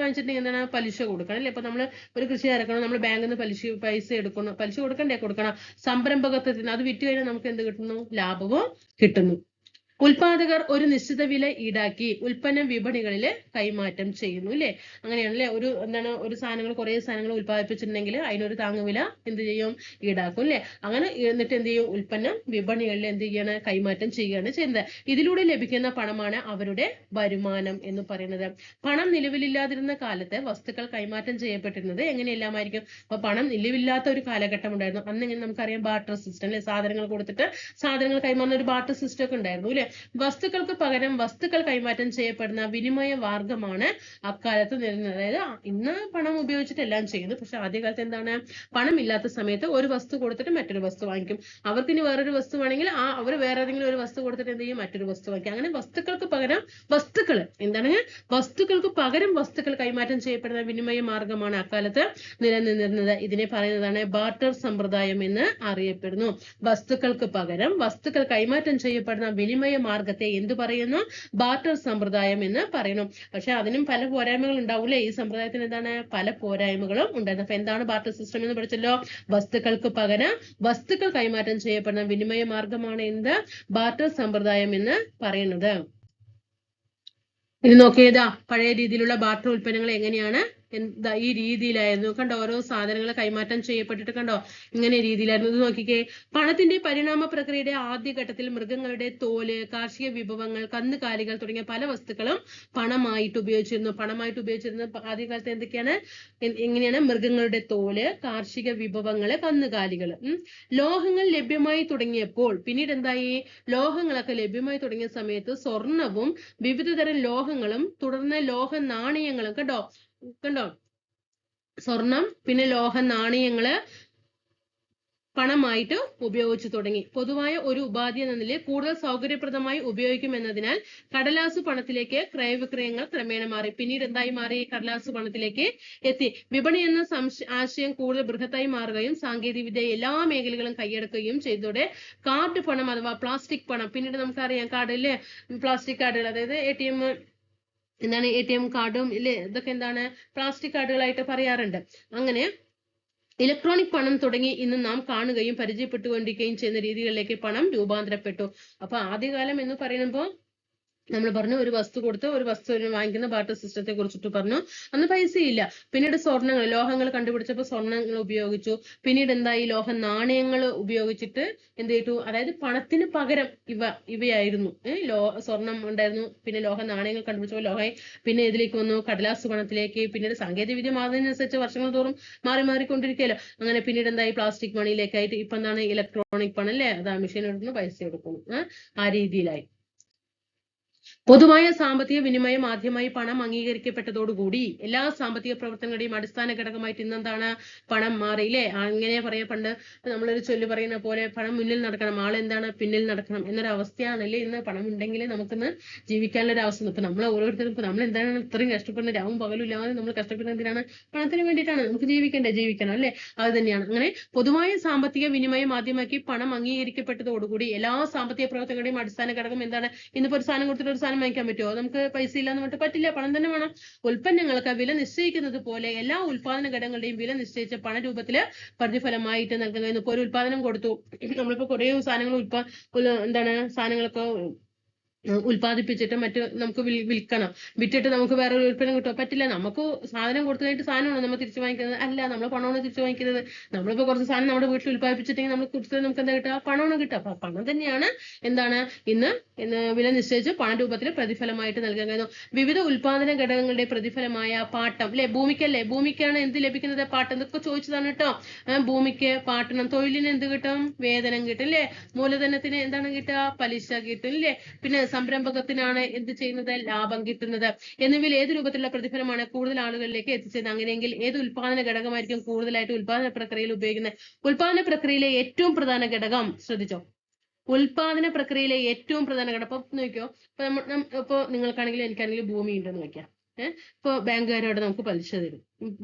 വാങ്ങിച്ചിട്ടുണ്ടെങ്കിൽ എന്താണ്? പലിശ കൊടുക്കണം അല്ലെ. ഇപ്പൊ നമ്മൾ ഒരു കൃഷി ഇറക്കണം, നമ്മൾ ബാങ്കിൽ നിന്ന് പൈസ എടുക്കണം, പലിശ കൊടുക്കണം. സംരംഭകത്വത്തിന് അത് വിറ്റ് കഴിഞ്ഞാൽ നമുക്ക് എന്ത് കിട്ടുന്നു? ലാഭവും കിട്ടുന്നു. ഉൽപാദകർ ഒരു നിശ്ചിത വില ഈടാക്കി ഉൽപ്പന്നം വിപണികളിൽ കൈമാറ്റം ചെയ്യുന്നു അല്ലെ. അങ്ങനെയാണല്ലേ. ഒരു സാധനങ്ങൾ, കുറെ സാധനങ്ങൾ ഉൽപ്പാദിപ്പിച്ചിട്ടുണ്ടെങ്കിൽ അതിനൊരു താങ്ങുവില എന്ത് ചെയ്യും? ഈടാക്കും അല്ലെ. അങ്ങനെ എന്നിട്ട് എന്ത് ചെയ്യും? ഉൽപ്പന്നം വിപണികളിൽ എന്ത് ചെയ്യാണ്? കൈമാറ്റം ചെയ്യുകയാണ് ചെയ്യുന്നത്. ഇതിലൂടെ ലഭിക്കുന്ന പണമാണ് അവരുടെ വരുമാനം എന്ന് പറയുന്നത്. പണം നിലവിലില്ലാതിരുന്ന കാലത്ത് വസ്തുക്കൾ കൈമാറ്റം ചെയ്യപ്പെട്ടിരുന്നത് എങ്ങനെയെല്ലാമായിരിക്കും? അപ്പൊ പണം നിലവില്ലാത്ത ഒരു കാലഘട്ടം ഉണ്ടായിരുന്നു. അന്ന് ഇങ്ങനെ നമുക്കറിയാം ബാർട്ടർ സിസ്റ്റം അല്ലെ. സാധനങ്ങൾ കൊടുത്തിട്ട് സാധനങ്ങൾ കൈമാറുന്ന ഒരു ബാർട്ടർ സിസ്റ്റം ഒക്കെ ഉണ്ടായിരുന്നു അല്ലെ. വസ്തുക്കൾക്ക് പകരം വസ്തുക്കൾ കൈമാറ്റം ചെയ്യപ്പെടുന്ന വിനിമയ മാർഗമാണ് അക്കാലത്ത് നിലനിന്നത്. അതായത് ഇന്ന് പണം ഉപയോഗിച്ചിട്ട് എല്ലാം ചെയ്യുന്നു. പക്ഷെ ആദ്യകാലത്ത് എന്താണ്? പണം ഇല്ലാത്ത സമയത്ത് ഒരു വസ്തു കൊടുത്തിട്ട് മറ്റൊരു വസ്തു വാങ്ങിക്കും. അവർക്ക് ഇനി വേറൊരു വസ്തു വേണമെങ്കിൽ അവർ വേറെ ഏതെങ്കിലും ഒരു വസ്തു കൊടുത്തിട്ട് എന്ത് ചെയ്യും? മറ്റൊരു വസ്തു വാങ്ങിക്കും. അങ്ങനെ വസ്തുക്കൾക്ക് പകരം വസ്തുക്കൾ കൈമാറ്റം ചെയ്യപ്പെടുന്ന വിനിമയ മാർഗമാണ് അക്കാലത്ത് നിലനിന്നിരുന്നത്. ഇതിനെ പറയുന്നതാണ് ബാർട്ടർ സമ്പ്രദായം എന്ന് അറിയപ്പെടുന്നു. വസ്തുക്കൾക്ക് പകരം വസ്തുക്കൾ കൈമാറ്റം ചെയ്യപ്പെടുന്ന വിനിമയ മാർഗത്തെ എന്ത് പറയുന്നു? ബാർട്ടർ സമ്പ്രദായം എന്ന് പറയുന്നു. പക്ഷെ അതിനും പല പോരായ്മകൾ ഉണ്ടാവൂലേ. ഈ സമ്പ്രദായത്തിന് എന്താണ്? പല പോരായ്മകളും ഉണ്ടായിരുന്നു. അപ്പൊ എന്താണ് ബാർട്ടർ സിസ്റ്റം എന്ന് പഠിച്ചല്ലോ. വസ്തുക്കൾക്ക് പകരം വസ്തുക്കൾ കൈമാറ്റം ചെയ്യപ്പെടുന്ന വിനിമയ മാർഗമാണ് എന്ത്? ബാർട്ടർ സമ്പ്രദായം എന്ന് പറയുന്നത്. ഇനി നോക്കിയതാ പഴയ രീതിയിലുള്ള ബാർട്ടർ ഉൽപ്പന്നങ്ങൾ എങ്ങനെയാണ്? ഈ രീതിയിലായിരുന്നു. കണ്ടോ, ഓരോ സാധനങ്ങൾ കൈമാറ്റം ചെയ്യപ്പെട്ടിട്ട് കണ്ടോ ഇങ്ങനെ രീതിയിലായിരുന്നു. ഇത് നോക്കിക്കേ. പണത്തിന്റെ പരിണാമ പ്രക്രിയയുടെ ആദ്യഘട്ടത്തിൽ മൃഗങ്ങളുടെ തോല്, കാർഷിക വിഭവങ്ങൾ, കന്നുകാലികൾ തുടങ്ങിയ പല വസ്തുക്കളും പണമായിട്ട് ഉപയോഗിച്ചിരുന്നു. ആദ്യകാലത്ത് എന്തൊക്കെയാണ്? എങ്ങനെയാണ്? മൃഗങ്ങളുടെ തോല്, കാർഷിക വിഭവങ്ങൾ, കന്നുകാലികൾ. ലോഹങ്ങൾ ലഭ്യമായി തുടങ്ങിയപ്പോൾ പിന്നീട് എന്തായി? ലോഹങ്ങളൊക്കെ ലഭ്യമായി തുടങ്ങിയ സമയത്ത് സ്വർണവും വിവിധ തരം ലോഹങ്ങളും തുടർന്ന് ലോഹ നാണയങ്ങളും കണ്ടോ സ്വർണം പിന്നെ ലോഹ നാണയങ്ങള് പണമായിട്ട് ഉപയോഗിച്ചു തുടങ്ങി. പൊതുവായ ഒരു ഉപാധി എന്ന നിലയിൽ കൂടുതൽ സൗകര്യപ്രദമായി ഉപയോഗിക്കുമെന്നതിനാൽ കടലാസു പണത്തിലേക്ക് ക്രയവിക്രയങ്ങൾ ക്രമേണ മാറി. പിന്നീട് എന്തായി മാറി? കടലാസു പണത്തിലേക്ക് എത്തി. വിപണി എന്ന ആശയം കൂടുതൽ ബൃഹത്തായി മാറുകയും സാങ്കേതികവിദ്യ എല്ലാ മേഖലകളും കൈയടക്കുകയും ചെയ്തതോടെ കാർഡ് പണം അഥവാ പ്ലാസ്റ്റിക് പണം, പിന്നീട് നമുക്കറിയാം കാർഡിലെ പ്ലാസ്റ്റിക് കാർഡുകൾ, അതായത് ATM കാർഡും ഇല്ലേ, ഇതൊക്കെ എന്താണ്? പ്ലാസ്റ്റിക് കാർഡുകളായിട്ട് പറയാറുണ്ട്. അങ്ങനെ ഇലക്ട്രോണിക് പണം തുടങ്ങി ഇന്ന് നാം കാണുകയും പരിചയപ്പെട്ടുകൊണ്ടിരിക്കുകയും ചെയ്യുന്ന രീതികളിലേക്ക് പണം രൂപാന്തരപ്പെട്ടു. അപ്പൊ ആദ്യകാലം എന്ന് പറയുമ്പോൾ നമ്മൾ പറഞ്ഞു ഒരു വസ്തു കൊടുത്ത് ഒരു വസ്തുവിന് വാങ്ങിക്കുന്ന ബാർട്ടർ സിസ്റ്റത്തെ കുറിച്ചിട്ട് പറഞ്ഞു. അന്ന് പൈസയില്ല. പിന്നീട് സ്വർണ്ണങ്ങൾ, ലോഹങ്ങൾ കണ്ടുപിടിച്ചപ്പോൾ സ്വർണ്ണങ്ങൾ ഉപയോഗിച്ചു. പിന്നീട് എന്തായി, ലോഹ നാണയങ്ങൾ ഉപയോഗിച്ചിട്ട് എന്ത് ചെയ്തു, അതായത് പണത്തിന് പകരം ഇവയായിരുന്നു. സ്വർണം ഉണ്ടായിരുന്നു, പിന്നെ ലോഹ നാണയങ്ങൾ കണ്ടുപിടിച്ചപ്പോൾ ലോഹമായി, പിന്നെ ഇതിലേക്ക് വന്നു കടലാസ് പണത്തിലേക്ക്. പിന്നീട് സാങ്കേതിക വിദ്യ മാറുന്നതിനനുസരിച്ച് വർഷങ്ങൾ തോറും മാറിക്കൊണ്ടിരിക്കുകയല്ലോ. അങ്ങനെ പിന്നീട് എന്തായി, പ്ലാസ്റ്റിക് മണിയിലേക്കായിട്ട് ഇപ്പൊ എന്താണ് ഇലക്ട്രോണിക് പണം അല്ലേ, അതാ മെഷീൻ എടുക്കുന്നു പൈസ എടുക്കുന്നു, ആ രീതിയിലായി. പൊതുവായ സാമ്പത്തിക വിനിമയം ആദ്യമായി പണം അംഗീകരിക്കപ്പെട്ടതോടുകൂടി എല്ലാ സാമ്പത്തിക പ്രവർത്തനങ്ങളുടെയും അടിസ്ഥാന ഘടകമായിട്ട് ഇന്നെന്താണ്, പണം മാറിയില്ലേ. അങ്ങനെ പറയാ, പണ്ട് നമ്മളൊരു ചൊല്ല് പറയുന്ന പോലെ പണം മുന്നിൽ നടക്കണം, ആളെന്താണ് പിന്നിൽ നടക്കണം എന്നൊരു അവസ്ഥയാണല്ലേ ഇന്ന്. പണം ഉണ്ടെങ്കിൽ നമുക്കിന്ന് ജീവിക്കാനുള്ള ഒരു അവസ്ഥ. ഇപ്പൊ നമ്മൾ ഓരോരുത്തരും ഇപ്പൊ നമ്മൾ എന്താണ് ഇത്രയും കഷ്ടപ്പെടുന്ന, രാവും പകലും ഇല്ലാതെ നമ്മൾ കഷ്ടപ്പെടുന്നത് എന്തിനാണ്, പണത്തിന് വേണ്ടിയിട്ടാണ്. നമുക്ക് ജീവിക്കണം അല്ലെ, അത് തന്നെയാണ്. അങ്ങനെ പൊതുവായ സാമ്പത്തിക വിനിമയം ആദ്യമാക്കി പണം അംഗീകരിക്കപ്പെട്ടതോടുകൂടി എല്ലാ സാമ്പത്തിക പ്രവർത്തനങ്ങളുടെയും അടിസ്ഥാന ഘടകം എന്താണ്. ഇന്നിപ്പോ ഒരു സാധനം കൊടുത്തിട്ട് ഒരു സാധനം വാങ്ങിക്കാൻ പറ്റുമോ? നമുക്ക് പൈസ ഇല്ലാന്ന് പറഞ്ഞിട്ട് പറ്റില്ല, പണം തന്നെ വേണം. ഉൽപ്പന്നങ്ങൾക്ക് വില നിശ്ചയിക്കുന്നത് പോലെ എല്ലാ ഉൽപാദന ഘടകങ്ങളുടെയും വില നിശ്ചയിച്ച പണരൂപത്തില് പ്രതിഫലമായിട്ട് നൽകുക. ഇപ്പൊ ഒരു ഉൽപാദനം കൊടുത്തു, നമ്മളിപ്പോ കുറെ സാധനങ്ങൾ സാധനങ്ങളൊക്കെ ഉൽപ്പാദിപ്പിച്ചിട്ട് നമുക്ക് വിൽക്കണം. വിറ്റിട്ട് നമുക്ക് വേറെ ഒരു ഉൽപ്പന്നം കിട്ടുമോ? പറ്റില്ല. നമുക്ക് സാധനം കൊടുത്തു കഴിഞ്ഞിട്ട് സാധനമാണ് നമ്മൾ തിരിച്ചു വാങ്ങിക്കുന്നത്, അല്ല നമ്മൾ പണമാണ് തിരിച്ചു വാങ്ങിക്കുന്നത്. നമ്മളിപ്പോ കുറച്ച് സാധനം നമ്മുടെ വീട്ടിൽ ഉൽപ്പാദിപ്പിച്ചിട്ടെങ്കിൽ നമ്മൾ കൊടുത്തത് നമുക്ക് എന്താ കിട്ടുക, പണമാണ് കിട്ടുക. അപ്പൊ പണം തന്നെയാണ് എന്താണ് ഇന്ന് വില നിശ്ചയിച്ച് പണരൂപത്തിൽ പ്രതിഫലമായിട്ട് നൽകാൻ കഴിയുന്നു. വിവിധ ഉൽപാദന ഘടകങ്ങളുടെ പ്രതിഫലമായ പാട്ടം അല്ലെ, ഭൂമിക്കാണ് എന്ത് ലഭിക്കുന്നത്, പാട്ടം. ഇതൊക്കെ ചോദിച്ചതാണ് കേട്ടോ. ഭൂമിക്ക് പാട്ടണം, തൊഴിലിന് എന്ത് കിട്ടും, വേതനം കിട്ടും അല്ലെ, മൂലധനത്തിന് എന്താണ് കിട്ടുക, പലിശ കിട്ടും അല്ലെ, പിന്നെ സംരംഭകത്തിനാണ് എന്ത് ചെയ്യുന്നത്, ലാഭം കിട്ടുന്നത്. എന്നിവയിൽ ഏത് രൂപത്തിലുള്ള പ്രതിഫലമാണ് കൂടുതൽ ആളുകളിലേക്ക് എത്തിച്ചത്? അങ്ങനെയെങ്കിൽ ഏത് ഉൽപാദന ഘടകമായിരിക്കും കൂടുതലായിട്ട് ഉൽപാദന പ്രക്രിയയിൽ ഉപയോഗിക്കുന്നത്? ഉൽപാദന പ്രക്രിയയിലെ ഏറ്റവും പ്രധാന ഘടകം ശ്രദ്ധിച്ചോ, ഉൽപാദന പ്രക്രിയയിലെ ഏറ്റവും പ്രധാന ഘടകം. അപ്പൊ നോക്കിയോ, ഇപ്പൊ നിങ്ങൾക്കാണെങ്കിലും എനിക്കാണെങ്കിലും ഭൂമി ഉണ്ടെന്ന് വെക്കാം. ഇപ്പൊ ബാങ്കുകാരോട് നമുക്ക് പലിശ തരും,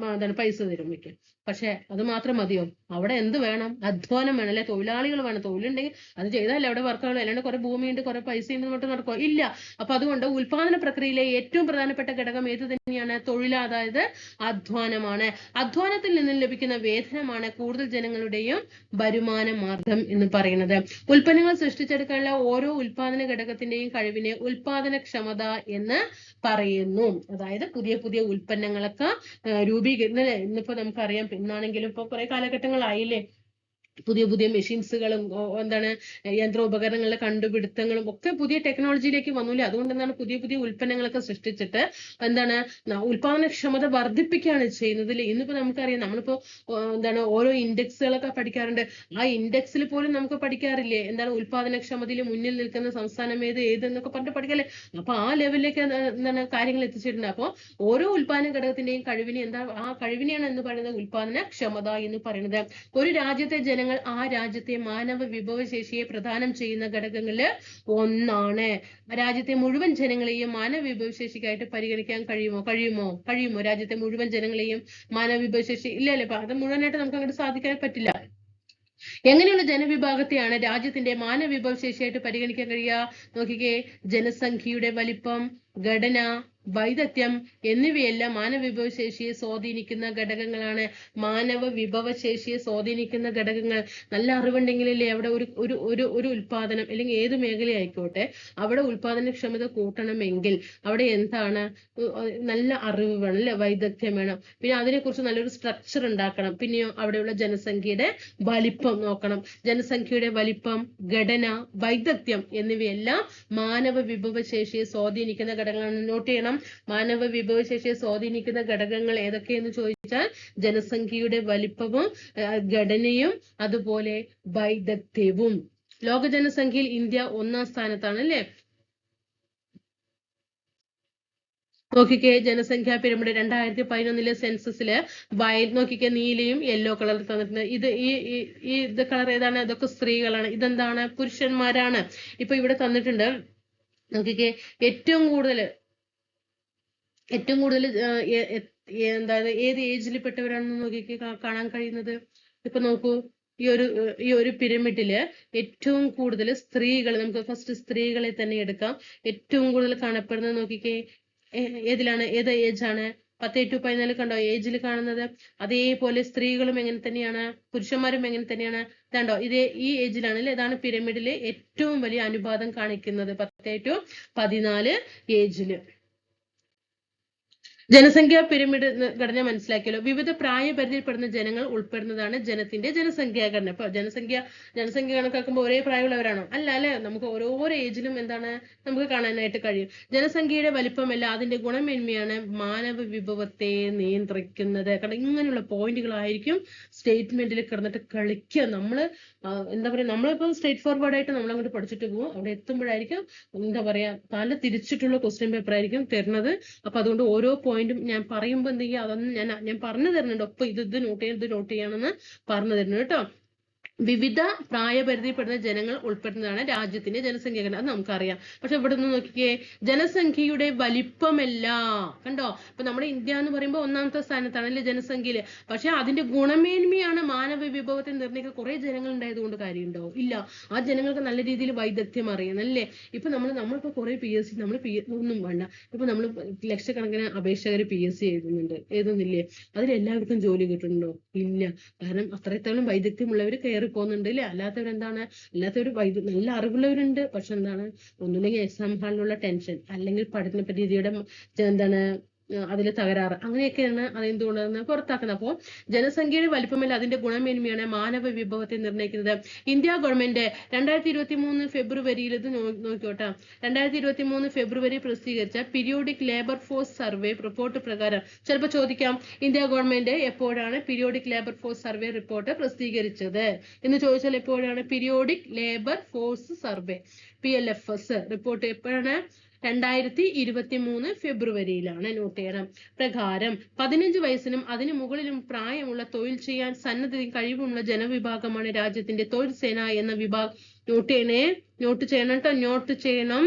പൈസ തരും വെക്കാം. പക്ഷെ അത് മാത്രം മതിയോ? അവിടെ എന്ത് വേണം, അധ്വാനം വേണം അല്ലെ, തൊഴിലാളികൾ വേണം. തൊഴിലുണ്ടെങ്കിൽ അത് ചെയ്താലേ അവിടെ വർക്കാവുള്ളൂ. അല്ലാണ്ട് കുറെ ഭൂമിയുണ്ട് കുറെ പൈസ ഉണ്ട് എന്നിട്ട് നടക്കുമോ? ഇല്ല. അപ്പൊ അതുകൊണ്ട് ഉൽപാദന പ്രക്രിയയിലെ ഏറ്റവും പ്രധാനപ്പെട്ട ഘടകം ഏത് തന്നെയാണ്, തൊഴിൽ, അതായത് അധ്വാനമാണ്. അധ്വാനത്തിൽ നിന്നും ലഭിക്കുന്ന വേതനമാണ് കൂടുതൽ ജനങ്ങളുടെയും വരുമാന മാർഗം എന്ന് പറയുന്നത്. ഉൽപ്പന്നങ്ങൾ സൃഷ്ടിച്ചെടുക്കാനുള്ള ഓരോ ഉൽപാദന ഘടകത്തിന്റെയും കഴിവിനെ ഉൽപാദനക്ഷമത എന്ന് പറയുന്നു. അതായത് പുതിയ ഉൽപ്പന്നങ്ങളൊക്കെ രൂപീകരിക്കുന്ന, ഇന്നിപ്പോ നമുക്കറിയാം, ഇന്നാണെങ്കിലും ഇപ്പൊ കുറെ കാലഘട്ടങ്ങളായില്ലേ, പുതിയ മെഷീൻസുകളും യന്ത്രോപകരണങ്ങളുടെ കണ്ടുപിടുത്തങ്ങളും ഒക്കെ പുതിയ ടെക്നോളജിയിലേക്ക് വന്നില്ലേ. അതുകൊണ്ട് എന്താണ് പുതിയ ഉൽപ്പന്നങ്ങളൊക്കെ സൃഷ്ടിച്ചിട്ട് ഉൽപാദനക്ഷമത വർദ്ധിപ്പിക്കുകയാണ് ചെയ്യുന്നത്. ഇന്നിപ്പോ നമുക്കറിയാം, നമ്മളിപ്പോ ഓരോ ഇൻഡെക്സുകളൊക്കെ പഠിക്കാറുണ്ട്. ആ ഇൻഡെക്സിൽ പോലും നമുക്ക് പഠിക്കാറില്ലേ, ഉൽപാദനക്ഷമതയിൽ മുന്നിൽ നിൽക്കുന്ന സംസ്ഥാനം ഏതെന്നൊക്കെ പറഞ്ഞിട്ട് പഠിക്കല്ലേ. അപ്പൊ ആ ലെവലിലേക്ക് കാര്യങ്ങൾ എത്തിച്ചിട്ടുണ്ട്. അപ്പൊ ഓരോ ഉൽപാദന ഘടകത്തിന്റെയും കഴിവിനെ ആ കഴിവിനെയാണ് എന്ന് പറയുന്നത് ഉൽപാദനക്ഷമത എന്ന് പറയുന്നത്. ഒരു രാജ്യത്തെ ജനങ്ങൾ ആ രാജ്യത്തെ മാനവ വിഭവശേഷിയെ പ്രദാനം ചെയ്യുന്ന ഘടകങ്ങളില് ഒന്നാണ്. രാജ്യത്തെ മുഴുവൻ ജനങ്ങളെയും മാനവ വിഭവശേഷിക്കായിട്ട് പരിഗണിക്കാൻ കഴിയുമോ? രാജ്യത്തെ മുഴുവൻ ജനങ്ങളെയും മാനവ വിഭവശേഷി ഇല്ലല്ലേ, അത് മുഴുവനായിട്ട് നമുക്ക് അങ്ങോട്ട് സാധിക്കാൻ പറ്റില്ല. എങ്ങനെയുള്ള ജനവിഭാഗത്തെയാണ് രാജ്യത്തിന്റെ മാനവ വിഭവശേഷിയായിട്ട് പരിഗണിക്കാൻ കഴിയുക? നോക്കിക്കേ, ജനസംഖ്യയുടെ വലിപ്പം, ഘടന, വൈദഗ്ധ്യം എന്നിവയെല്ലാം മാനവ വിഭവശേഷിയെ സ്വാധീനിക്കുന്ന ഘടകങ്ങളാണ്. മാനവ വിഭവശേഷിയെ സ്വാധീനിക്കുന്ന ഘടകങ്ങൾ. നല്ല അറിവുണ്ടെങ്കിലല്ലേ അവിടെ ഒരു ഉൽപാദനം അല്ലെങ്കിൽ ഏത് മേഖലയായിക്കോട്ടെ അവിടെ ഉൽപാദനക്ഷമത കൂട്ടണമെങ്കിൽ അവിടെ എന്താണ്, നല്ല അറിവ് വേണം അല്ലെ, വൈദഗ്ധ്യം വേണം. പിന്നെ അതിനെക്കുറിച്ച് നല്ലൊരു സ്ട്രക്ചർ ഉണ്ടാക്കണം. പിന്നെയോ അവിടെയുള്ള ജനസംഖ്യയുടെ വലിപ്പം നോക്കണം. ജനസംഖ്യയുടെ വലിപ്പം, ഘടന, വൈദഗ്ധ്യം എന്നിവയെല്ലാം മാനവ വിഭവശേഷിയെ സ്വാധീനിക്കുന്ന ഘടകങ്ങളാണ്. നോട്ട് ചെയ്യണം. മാനവ വിഭവശേഷിയെ സ്വാധീനിക്കുന്ന ഘടകങ്ങൾ ഏതൊക്കെയെന്ന് ചോദിച്ചാൽ ജനസംഖ്യയുടെ വലിപ്പവും ഘടനയും അതുപോലെ വൈദഗ്ധ്യവും. ലോക ജനസംഖ്യയിൽ ഇന്ത്യ 1ാം സ്ഥാനത്താണ് അല്ലെ. നോക്കിക്കേ, ജനസംഖ്യാ പിരമിഡ് 2011 സെൻസസില് നോക്കിക്കേ, നീലയും യെല്ലോ കളർ തന്നിട്ടുണ്ട്. ഇത് കളർ ഏതാണ്? ഇതൊക്കെ സ്ത്രീകളാണ്. ഇതെന്താണ്? പുരുഷന്മാരാണ്. ഇപ്പൊ ഇവിടെ തന്നിട്ടുണ്ട്. നോക്കിക്കേ, ഏറ്റവും കൂടുതൽ ഏത് ഏജിൽ പെട്ടവരാണെന്ന് നോക്കിക്കേ കാണാൻ കഴിയുന്നത്. ഇപ്പൊ നോക്കൂ, ഈ ഒരു പിരമിഡില് ഏറ്റവും കൂടുതൽ സ്ത്രീകൾ, നമുക്ക് ഫസ്റ്റ് സ്ത്രീകളെ തന്നെ എടുക്കാം. ഏറ്റവും കൂടുതൽ കാണപ്പെടുന്നത് നോക്കിക്കേ, ഏത് ഏജ് ആണ്? 10-14 കണ്ടോ ഏജിൽ കാണുന്നത്. അതേപോലെ സ്ത്രീകളും എങ്ങനെ തന്നെയാണ്, പുരുഷന്മാരും എങ്ങനെ തന്നെയാണ്. ഇതാണ്ടോ ഇതേ ഈ ഏജിലാണ് അല്ലെ. ഇതാണ് പിരമിഡിലെ ഏറ്റവും വലിയ അനുപാതം കാണിക്കുന്നത്, 10-14 ഏജില്. ജനസംഖ്യാ പിരമിഡ് ഘടന മനസ്സിലാക്കിയല്ലോ. വിവിധ പ്രായപരിധിയിൽപ്പെടുന്ന ജനങ്ങൾ ഉൾപ്പെടുന്നതാണ് ജനത്തിന്റെ ജനസംഖ്യാ ഘടന. ഇപ്പൊ ജനസംഖ്യ കണക്കാക്കുമ്പോൾ ഒരേ പ്രായമുള്ളവരാണോ? അല്ല അല്ലെ. നമുക്ക് ഓരോരോ ഏജിലും എന്താണ് നമുക്ക് കാണാനായിട്ട് കഴിയും. ജനസംഖ്യയുടെ വലിപ്പമല്ല അതിന്റെ ഗുണമേന്മയാണ് മാനവ വിഭവത്തെ നിയന്ത്രിക്കുന്നത്. കാരണം ഇങ്ങനെയുള്ള പോയിന്റുകളായിരിക്കും സ്റ്റേറ്റ്മെന്റിൽ കിടന്നിട്ട് കളിക്കുക. നമ്മള് എന്താ പറയാ, നമ്മളിപ്പോ സ്ട്രേറ്റ് ഫോർവേഡ് ആയിട്ട് നമ്മൾ അങ്ങോട്ട് പഠിച്ചിട്ട് പോകും. അവിടെ എത്തുമ്പോഴായിരിക്കും എന്താ പറയാ തല തിരിച്ചിട്ടുള്ള ക്വസ്റ്റ്യൻ പേപ്പർ ആയിരിക്കും തരുന്നത്. അപ്പൊ അതുകൊണ്ട് ഓരോ പോയിന്റും ഞാൻ പറയുമ്പോൾ എന്ത് ചെയ്യുക, അതൊന്നും ഞാൻ പറഞ്ഞു തരുന്നുണ്ട്. ഒപ്പം ഇത് നോട്ട് ചെയ്യണമെന്ന് പറഞ്ഞു തരുന്നു കേട്ടോ. വിവിധ പ്രായപരിധിപ്പെടുന്ന ജനങ്ങൾ ഉൾപ്പെടുന്നതാണ് രാജ്യത്തിന്റെ ജനസംഖ്യ ഘടന. അത് നമുക്കറിയാം. പക്ഷെ ഇവിടെ നിന്ന് നോക്കിക്കേ, ജനസംഖ്യയുടെ വലിപ്പമല്ല. കണ്ടോ, ഇപ്പൊ നമ്മുടെ ഇന്ത്യ എന്ന് പറയുമ്പോൾ 1ാമത്തെ സ്ഥാനത്താണ് അല്ലെ ജനസംഖ്യയില്. പക്ഷെ അതിന്റെ ഗുണമേന്മയാണ് മാനവ വിഭവത്തെ നിർണ്ണയിക്കുക. കുറെ ജനങ്ങൾ ഉണ്ടായത് കൊണ്ട് കാര്യമുണ്ടോ? ഇല്ല. ആ ജനങ്ങൾക്ക് നല്ല രീതിയിൽ വൈദഗ്ധ്യം അറിയണം അല്ലേ. ഇപ്പൊ നമ്മളിപ്പോ കുറെ PSC നമ്മൾ ഒന്നും വേണ്ട. ഇപ്പൊ നമ്മൾ ലക്ഷക്കണക്കിന് അപേക്ഷകർ PSC എഴുതുന്നില്ലേ? അതിലെല്ലാവർക്കും ജോലി കിട്ടുന്നുണ്ടോ? ഇല്ല. കാരണം അത്രത്തോളം വൈദഗ്ധ്യമുള്ളവർ കയറി പോകുന്നുണ്ട് അല്ലെ. അല്ലാത്തവർ നല്ല അറിവുള്ളവരുണ്ട്. പക്ഷെ എന്താണ്, ഒന്നുമില്ലെങ്കിൽ എക്സാം ഹാളിലുള്ള ടെൻഷൻ, അല്ലെങ്കിൽ പഠന രീതിയുടെ എന്താണ് അതിൽ തകരാറ്, അങ്ങനെയൊക്കെയാണ് അതെന്തുകൊണ്ടെന്ന് പുറത്താക്കുന്നത്. അപ്പോൾ ജനസംഖ്യയുടെ വലിപ്പമല്ല അതിന്റെ ഗുണമേന്മയാണ് മാനവ വിഭവത്തെ നിർണ്ണയിക്കുന്നത്. ഇന്ത്യ ഗവൺമെന്റ് 2023 ഫെബ്രുവരിയിൽ ഇത് നോക്കിയോട്ടെ, 2023 ഫെബ്രുവരി പ്രസിദ്ധീകരിച്ച periodic labour force survey report പ്രകാരം, ചിലപ്പോൾ ചോദിക്കാം ഇന്ത്യ ഗവൺമെന്റ് എപ്പോഴാണ് periodic labour force survey report പ്രസിദ്ധീകരിച്ചത് എന്ന് ചോദിച്ചാൽ എപ്പോഴാണ് periodic labour force survey PLFS report എപ്പോഴാണ്? 2023 ഫെബ്രുവരിയിലാണ്. നോട്ട് ചെയ്യണം. പ്രകാരം 15 വയസ്സിനും അതിനു മുകളിലും പ്രായമുള്ള തൊഴിൽ ചെയ്യാൻ സന്നദ്ധയും കഴിവുമുള്ള ജനവിഭാഗമാണ് രാജ്യത്തിന്റെ തൊഴിൽ സേന എന്ന വിഭാഗം. നോട്ട് ചെയ്യണം.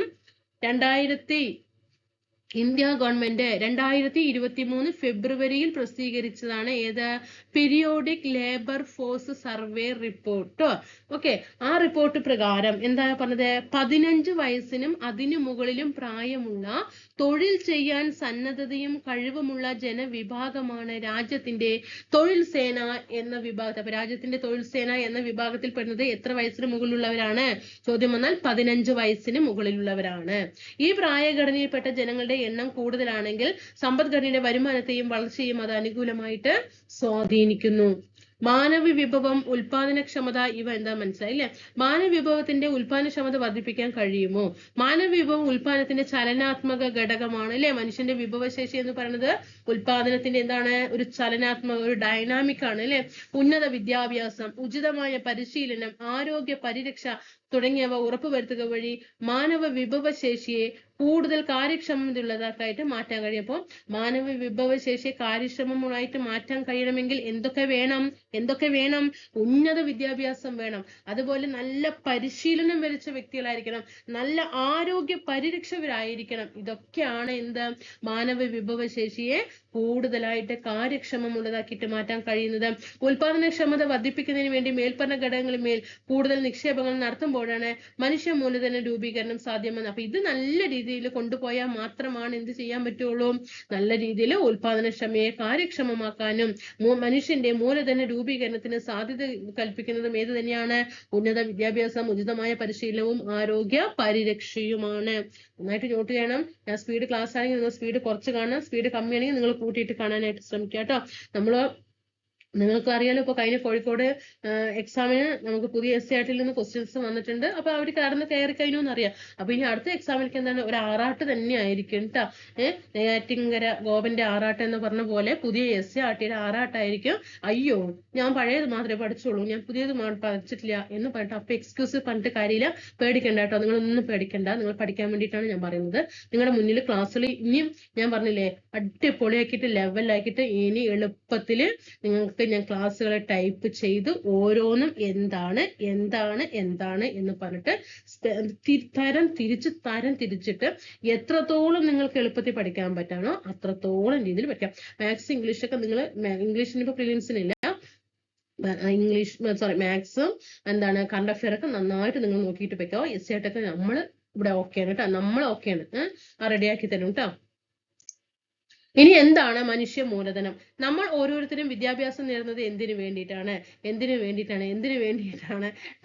ഇന്ത്യ ഗവൺമെന്റ് 2023 ഫെബ്രുവരിയിൽ പ്രസിദ്ധീകരിച്ചതാണ് ഏത്? Periodic labour force survey report. Okay, ആ റിപ്പോർട്ട് പ്രകാരം എന്താ പറഞ്ഞത്? 15 വയസ്സിനും അതിനു മുകളിലും പ്രായമുള്ള തൊഴിൽ ചെയ്യാൻ സന്നദ്ധതയും കഴിവുമുള്ള ജനവിഭാഗമാണ് രാജ്യത്തിന്റെ തൊഴിൽ സേന എന്ന വിഭാഗത്തിൽ. അപ്പൊ രാജ്യത്തിന്റെ തൊഴിൽ സേന എന്ന വിഭാഗത്തിൽ പെടുന്നത് എത്ര വയസ്സിന് മുകളിലുള്ളവരാണ്? ചോദ്യം വന്നാൽ 15 വയസ്സിന് മുകളിലുള്ളവരാണ്. ഈ പ്രായഘടനയിൽപ്പെട്ട ജനങ്ങളുടെ എണ്ണം കൂടുതലാണെങ്കിൽ സമ്പദ്ഘടനയുടെ വരുമാനത്തെയും വളർച്ചയെയും അത് അനുകൂലമായിട്ട് സ്വാധീനിക്കുന്നു. മാനവ വിഭവം, ഉൽപാദനക്ഷമത, ഇവ എന്താ മനസ്സിലായില്ലേ? മാനവ വിഭവത്തിന്റെ ഉൽപാദനക്ഷമത വർദ്ധിപ്പിക്കാൻ കഴിയുമോ? മാനവ വിഭവം ഉൽപാദനത്തിന്റെ ചലനാത്മക ഘടകമാണ് അല്ലെ. മനുഷ്യന്റെ വിഭവശേഷി എന്ന് പറയുന്നത് ഉൽപാദനത്തിന്റെ എന്താണ്? ഒരു ചലനാത്മക, ഒരു ഡൈനാമിക് ആണ് അല്ലെ. ഉന്നത വിദ്യാഭ്യാസം, ഉചിതമായ പരിശീലനം, ആരോഗ്യ പരിരക്ഷ തുടങ്ങിയവ ഉറപ്പുവരുത്തുക വഴി മാനവ വിഭവശേഷിയെ കൂടുതൽ കാര്യക്ഷമതയുള്ളതായിട്ട് മാറ്റാൻ കഴിയും. അപ്പോൾ മാനവ വിഭവശേഷിയെ കാര്യക്ഷമമായിട്ട് മാറ്റാൻ കഴിയണമെങ്കിൽ എന്തൊക്കെ വേണം? ഉന്നത വിദ്യാഭ്യാസം വേണം. അതുപോലെ നല്ല പരിശീലനം ലഭിച്ച വ്യക്തികളായിരിക്കണം. നല്ല ആരോഗ്യ പരിരക്ഷകരായിരിക്കണം. ഇതൊക്കെയാണ് എന്ത്? മാനവ വിഭവശേഷിയെ കൂടുതലായിട്ട് കാര്യക്ഷമമുള്ളതാക്കിയിട്ട് മാറ്റാൻ കഴിയുന്നത്. ഉൽപാദനക്ഷമത വർദ്ധിപ്പിക്കുന്നതിന് വേണ്ടി മേൽപ്പറഞ്ഞ ഘടകങ്ങളിൽ മേൽ കൂടുതൽ നിക്ഷേപങ്ങൾ നടത്തുമ്പോഴാണ് മനുഷ്യ മൂലധന രൂപീകരണം സാധ്യമെന്ന്. അപ്പൊ ഇത് നല്ല രീതിയിൽ കൊണ്ടുപോയാൽ മാത്രമാണ് എന്ത് ചെയ്യാൻ പറ്റുള്ളൂ? നല്ല രീതിയിൽ ഉൽപാദനക്ഷമയെ കാര്യക്ഷമമാക്കാനും മനുഷ്യന്റെ മൂലധന രൂപീകരണത്തിന് സാധ്യത കൽപ്പിക്കുന്നതും ഏത് തന്നെയാണ്? ഉന്നത വിദ്യാഭ്യാസം, ഉചിതമായ പരിശീലനവും ആരോഗ്യ പരിരക്ഷയുമാണ്. നന്നായിട്ട് നോട്ട് ചെയ്യണം. ഞാൻ സ്പീഡ് ക്ലാസ് ആണെങ്കിൽ നിങ്ങൾ സ്പീഡ് കുറച്ച് കാണാം, സ്പീഡ് കമ്മിയാണെങ്കിൽ നിങ്ങൾ കൂട്ടിയിട്ട് കാണാനായിട്ട് ശ്രമിക്കുക കേട്ടോ. നിങ്ങൾക്ക് അറിയാലോ, ഇപ്പൊ കഴിഞ്ഞ കോഴിക്കോട് എക്സാമിന് നമുക്ക് പുതിയ SCERT നിന്ന് ക്വസ്റ്റ്യൻസ് വന്നിട്ടുണ്ട്. അപ്പൊ അവർ കയറി കഴിഞ്ഞു എന്നറിയാം. അപ്പൊ ഇനി അടുത്ത എക്സാമിലേക്ക് എന്താണ്? ഒരു ആറാട്ട് തന്നെ ആയിരിക്കും കേട്ടോ. നെയ്യാറ്റിൻകര ഗോപന്റെ ആറാട്ട് എന്ന് പറഞ്ഞ പോലെ പുതിയ SCERTയുടെ ആറാട്ടായിരിക്കും. അയ്യോ, ഞാൻ പഴയത് മാത്രമേ പഠിച്ചുള്ളൂ, ഞാൻ പുതിയത് പഠിച്ചിട്ടില്ല എന്ന് പറഞ്ഞിട്ട് അപ്പൊ എക്സ്ക്യൂസ് പറഞ്ഞിട്ട് കാര്യമില്ല. പേടിക്കണ്ട കേട്ടോ, നിങ്ങളൊന്നും പേടിക്കണ്ട. നിങ്ങൾ പഠിക്കാൻ വേണ്ടിയിട്ടാണ് ഞാൻ പറയുന്നത്. നിങ്ങളുടെ മുന്നിൽ ക്ലാസ്സിൽ ഇനിയും ഞാൻ പറഞ്ഞില്ലേ, അടിപൊളിയാക്കിയിട്ട് ലെവലാക്കിയിട്ട് ഇനി എളുപ്പത്തിൽ നിങ്ങൾക്ക് ഞാൻ ക്ലാസ്സുകളെ ടൈപ്പ് ചെയ്ത് ഓരോന്നും എന്താണ് എന്ന് പറഞ്ഞിട്ട് തരം തിരിച്ചിട്ട് എത്രത്തോളം നിങ്ങൾക്ക് എളുപ്പത്തിൽ പഠിക്കാൻ പറ്റാനോ അത്രത്തോളം രീതിയിൽ പഠിക്കാം. മാത്സ്, ഇംഗ്ലീഷൊക്കെ നിങ്ങൾ ഇംഗ്ലീഷിന് ഇപ്പൊ പ്രിലിംസിനില്ല, മാത്സും എന്താണ് കറണ്ട് അഫെയർ ഒക്കെ നന്നായിട്ട് നിങ്ങൾ നോക്കിയിട്ട് വെക്കോ. SCERT ഒക്കെ നമ്മൾ ഇവിടെ ഓക്കെയാണ് കേട്ടോ, നമ്മൾ ഓക്കെയാണ്. റെഡിയാക്കി തരും കേട്ടോ. ഇനി എന്താണ് മനുഷ്യ മൂലധനം? നമ്മൾ ഓരോരുത്തരും വിദ്യാഭ്യാസം നേടുന്നത് എന്തിനു വേണ്ടിയിട്ടാണ്?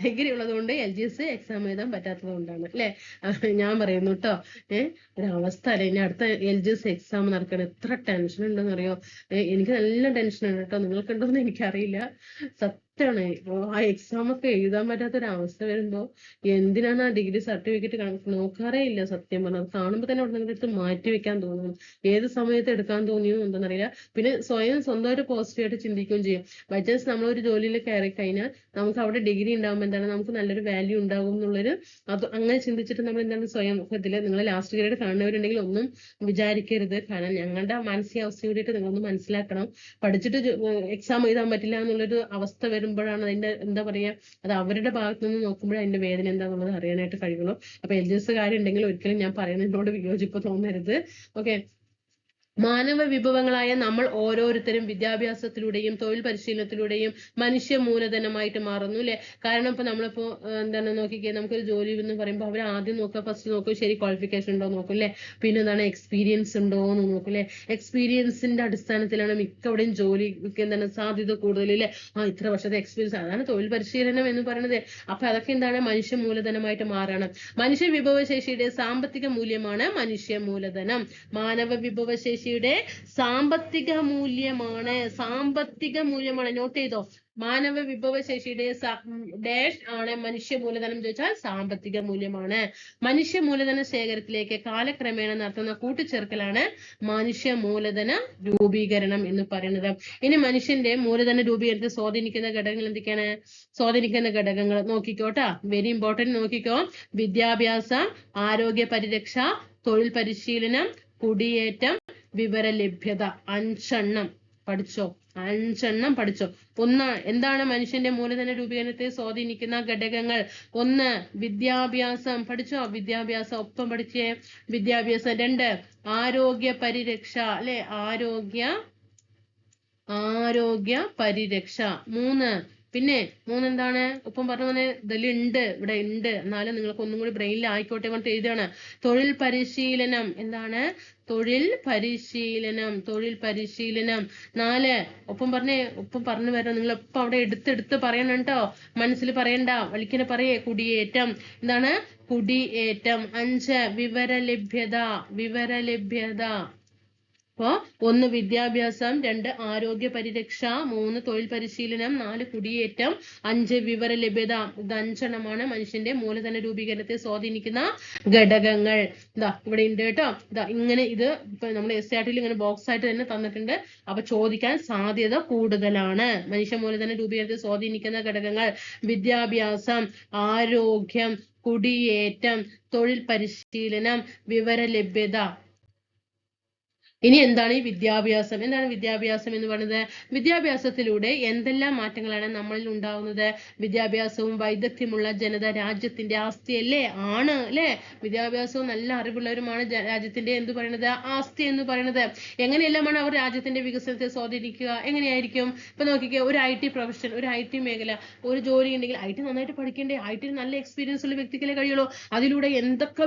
ഡിഗ്രി ഉള്ളതുകൊണ്ട് LGS എക്സാം എഴുതാൻ പറ്റാത്തത് കൊണ്ടാണ് അല്ലെ? ഞാൻ പറയുന്നു കേട്ടോ. ഒരു അവസ്ഥ അല്ലെ, ഇനി അടുത്ത LGS എക്സാം നടക്കണം. എത്ര ടെൻഷൻ ഉണ്ടെന്ന് അറിയോ? എനിക്ക് നല്ല ടെൻഷൻ ഉണ്ട് കേട്ടോ. നിങ്ങൾക്കുണ്ടോന്ന് എനിക്കറിയില്ല. സത്യമാണ്. ആ എക്സാം ഒക്കെ എഴുതാൻ പറ്റാത്തൊരവസ്ഥ വരുമ്പോ എന്തിനാണ് ആ ഡിഗ്രി സർട്ടിഫിക്കറ്റ് നോക്കാറേ ഇല്ല. സത്യം പറഞ്ഞാൽ കാണുമ്പോൾ തന്നെ അവിടെ നിന്ന് എടുത്ത് മാറ്റി വെക്കാൻ തോന്നുന്നു. ഏത് സമയത്ത് എടുക്കാൻ തോന്നിയോ എന്താണെന്നറിയില്ല. പിന്നെ സ്വന്തമായിട്ട് പോസിറ്റീവായിട്ട് ചിന്തിക്കുകയും ചെയ്യും. ബൈ ചാൻസ് നമ്മളൊരു ജോലിയിൽ കയറി കഴിഞ്ഞാൽ നമുക്ക് അവിടെ ഡിഗ്രി ഉണ്ടാകുമ്പോൾ എന്താണ്, നമുക്ക് നല്ലൊരു വാല്യൂ ഉണ്ടാകും എന്നുള്ളൊരു അത് അങ്ങനെ ചിന്തിച്ചിട്ട് നമ്മൾ എന്താണ് സ്വയം ഇതിൽ നിങ്ങൾ ലാസ്റ്റ് ഗ്രേഡ് കാണുന്നവരുണ്ടെങ്കിൽ ഒന്നും വിചാരിക്കരുത്. കാരണം ഞങ്ങളുടെ മാനസികാവസ്ഥ കൂടിയിട്ട് നിങ്ങളൊന്ന് മനസ്സിലാക്കണം. പഠിച്ചിട്ട് എക്സാം എഴുതാൻ പറ്റില്ല എന്നുള്ളൊരു അവസ്ഥ വരുമ്പോഴാണ് അതിന്റെ എന്താ പറയാ, അത് അവരുടെ ഭാഗത്ത് നിന്ന് നോക്കുമ്പോഴേ അതിന്റെ വേദന എന്താണെന്നുള്ളത് അറിയാനായിട്ട് കഴിയുള്ളൂ. അപ്പൊ LGS ഉണ്ടെങ്കിൽ ഒരിക്കലും ഞാൻ പറയുന്നതിനോട് വിയോജിപ്പ് തോന്നരുത്. ഓക്കെ. മാനവ വിഭവങ്ങളായ നമ്മൾ ഓരോരുത്തരും വിദ്യാഭ്യാസത്തിലൂടെയും തൊഴിൽ പരിശീലനത്തിലൂടെയും മനുഷ്യ മൂലധനമായിട്ട് മാറുന്നു അല്ലെ? കാരണം ഇപ്പൊ നമ്മളിപ്പോ എന്താണ് നോക്കിക്കേ, നമുക്കൊരു ജോലി എന്ന് പറയുമ്പോൾ അവർ ആദ്യം നോക്കുക, ഫസ്റ്റ് നോക്കും ശരി ക്വാളിഫിക്കേഷൻ ഉണ്ടോ നോക്കും അല്ലെ? പിന്നെ എന്താണ് എക്സ്പീരിയൻസ് ഉണ്ടോ എന്ന് നോക്കും അല്ലെ? എക്സ്പീരിയൻസിന്റെ അടിസ്ഥാനത്തിലാണ് മിക്കവിടെയും ജോലിക്ക് എന്താണ് സാധ്യത കൂടുതൽ അല്ലെ? ഇത്ര വർഷത്തെ എക്സ്പീരിയൻസ്, അതാണ് തൊഴിൽ പരിശീലനം എന്ന് പറയുന്നത്. അപ്പൊ അതൊക്കെ എന്താണ് മനുഷ്യ മൂലധനമായിട്ട് മാറാണ്. മനുഷ്യ വിഭവശേഷിയുടെ സാമ്പത്തിക മൂല്യമാണ് മനുഷ്യ മൂലധനം. മാനവ വിഭവശേഷിയുടെ സാമ്പത്തിക മൂല്യമാണ്. നോട്ട് ചെയ്തോ? മാനവ വിഭവശേഷിയുടെ ഡാഷ് ആണ് മനുഷ്യ മൂലധനം ചോദിച്ചാൽ സാമ്പത്തിക മൂല്യമാണ്. മനുഷ്യ മൂലധന ശേഖരത്തിലേക്ക് കാലക്രമേണ നടത്തുന്ന കൂട്ടിച്ചേർക്കലാണ് മനുഷ്യ മൂലധന രൂപീകരണം എന്ന് പറയുന്നത്. ഇനി മനുഷ്യന്റെ മൂലധന രൂപീകരണത്തെ സ്വാധീനിക്കുന്ന ഘടകങ്ങൾ എന്തൊക്കെയാണ്? നോക്കിക്കോട്ടാ, വെരി ഇമ്പോർട്ടന്റ്. നോക്കിക്കോ: വിദ്യാഭ്യാസം, ആരോഗ്യ പരിരക്ഷ, തൊഴിൽ പരിശീലനം, കുടിയേറ്റം, വിവര ലഭ്യത. 5 പഠിച്ചോ. 5 പഠിച്ചോ. എന്താണ് മനുഷ്യന്റെ മൂലധന രൂപീകരണത്തെ സ്വാധീനിക്കുന്ന ഘടകങ്ങൾ? 1 വിദ്യാഭ്യാസം. പഠിച്ചോ? വിദ്യാഭ്യാസം ഒപ്പം പഠിച്ചേ. വിദ്യാഭ്യാസം. 2 ആരോഗ്യ പരിരക്ഷ അല്ലെ? ആരോഗ്യ പരിരക്ഷ. 3 പിന്നെ 3 എന്താണ്? ഒപ്പം പറഞ്ഞ പോലെ ഇതിലുണ്ട്, ഇവിടെ ഉണ്ട്, എന്നാലും നിങ്ങൾക്ക് ഒന്നും കൂടി ബ്രെയിനിൽ ആയിക്കോട്ടെ കൊണ്ട് എഴുതാണ്. തൊഴിൽ പരിശീലനം. എന്താണ്? തൊഴിൽ പരിശീലനം. 4 ഒപ്പം പറഞ്ഞു വരണം. നിങ്ങൾ ഇപ്പൊ അവിടെ എടുത്ത് പറയണം കേട്ടോ. മനസ്സിൽ പറയണ്ട, വളിക്കനെ പറയേ. കുടിയേറ്റം. എന്താണ്? കുടിയേറ്റം. 5 വിവര ലഭ്യത. അപ്പോ 1 വിദ്യാഭ്യാസം, 2 ആരോഗ്യ പരിരക്ഷ, 3 തൊഴിൽ പരിശീലനം, 4 കുടിയേറ്റം, 5 വിവര ലഭ്യത. ഇത് 5 മനുഷ്യന്റെ മൂലധന രൂപീകരണത്തെ സ്വാധീനിക്കുന്ന ഘടകങ്ങൾ. ഇവിടെ ഉണ്ട് കേട്ടോ. ഇങ്ങനെ ഇത് ഇപ്പൊ നമ്മൾ SCRT ഇങ്ങനെ ബോക്സ് ആയിട്ട് തന്നെ തന്നിട്ടുണ്ട്. അപ്പൊ ചോദിക്കാൻ സാധ്യത കൂടുതലാണ്. മനുഷ്യ മൂലധന രൂപീകരണത്തെ സ്വാധീനിക്കുന്ന ഘടകങ്ങൾ: വിദ്യാഭ്യാസം, ആരോഗ്യം, കുടിയേറ്റം, തൊഴിൽ പരിശീലനം, വിവര ലഭ്യത. ഇനി എന്താണ് ഈ വിദ്യാഭ്യാസം? എന്താണ് വിദ്യാഭ്യാസം എന്ന് പറയുന്നത്? വിദ്യാഭ്യാസത്തിലൂടെ എന്തെല്ലാം മാറ്റങ്ങളാണ് നമ്മളിൽ ഉണ്ടാവുന്നത്? വിദ്യാഭ്യാസവും വൈദഗ്ധ്യമുള്ള ജനത രാജ്യത്തിന്റെ ആസ്തിയല്ലേ? ആണ് അല്ലെ? വിദ്യാഭ്യാസവും നല്ല അറിവുള്ളവരുമാണ് രാജ്യത്തിന്റെ എന്ത് പറയുന്നത്? ആസ്തി എന്ന് പറയുന്നത്. എങ്ങനെയെല്ലാമാണ് അവർ രാജ്യത്തിന്റെ വികസനത്തെ സ്വാധീനിക്കുക? എങ്ങനെയായിരിക്കും? ഇപ്പൊ നോക്കിക്കേ, ഒരു IT പ്രൊഫഷൻ, ഒരു IT മേഖല, ഒരു ജോലി ഉണ്ടെങ്കിൽ IT നന്നായിട്ട് പഠിക്കേണ്ടേ? IT നല്ല എക്സ്പീരിയൻസ് ഉള്ള വ്യക്തികളെ കഴിയുള്ളൂ. അതിലൂടെ എന്തൊക്കെ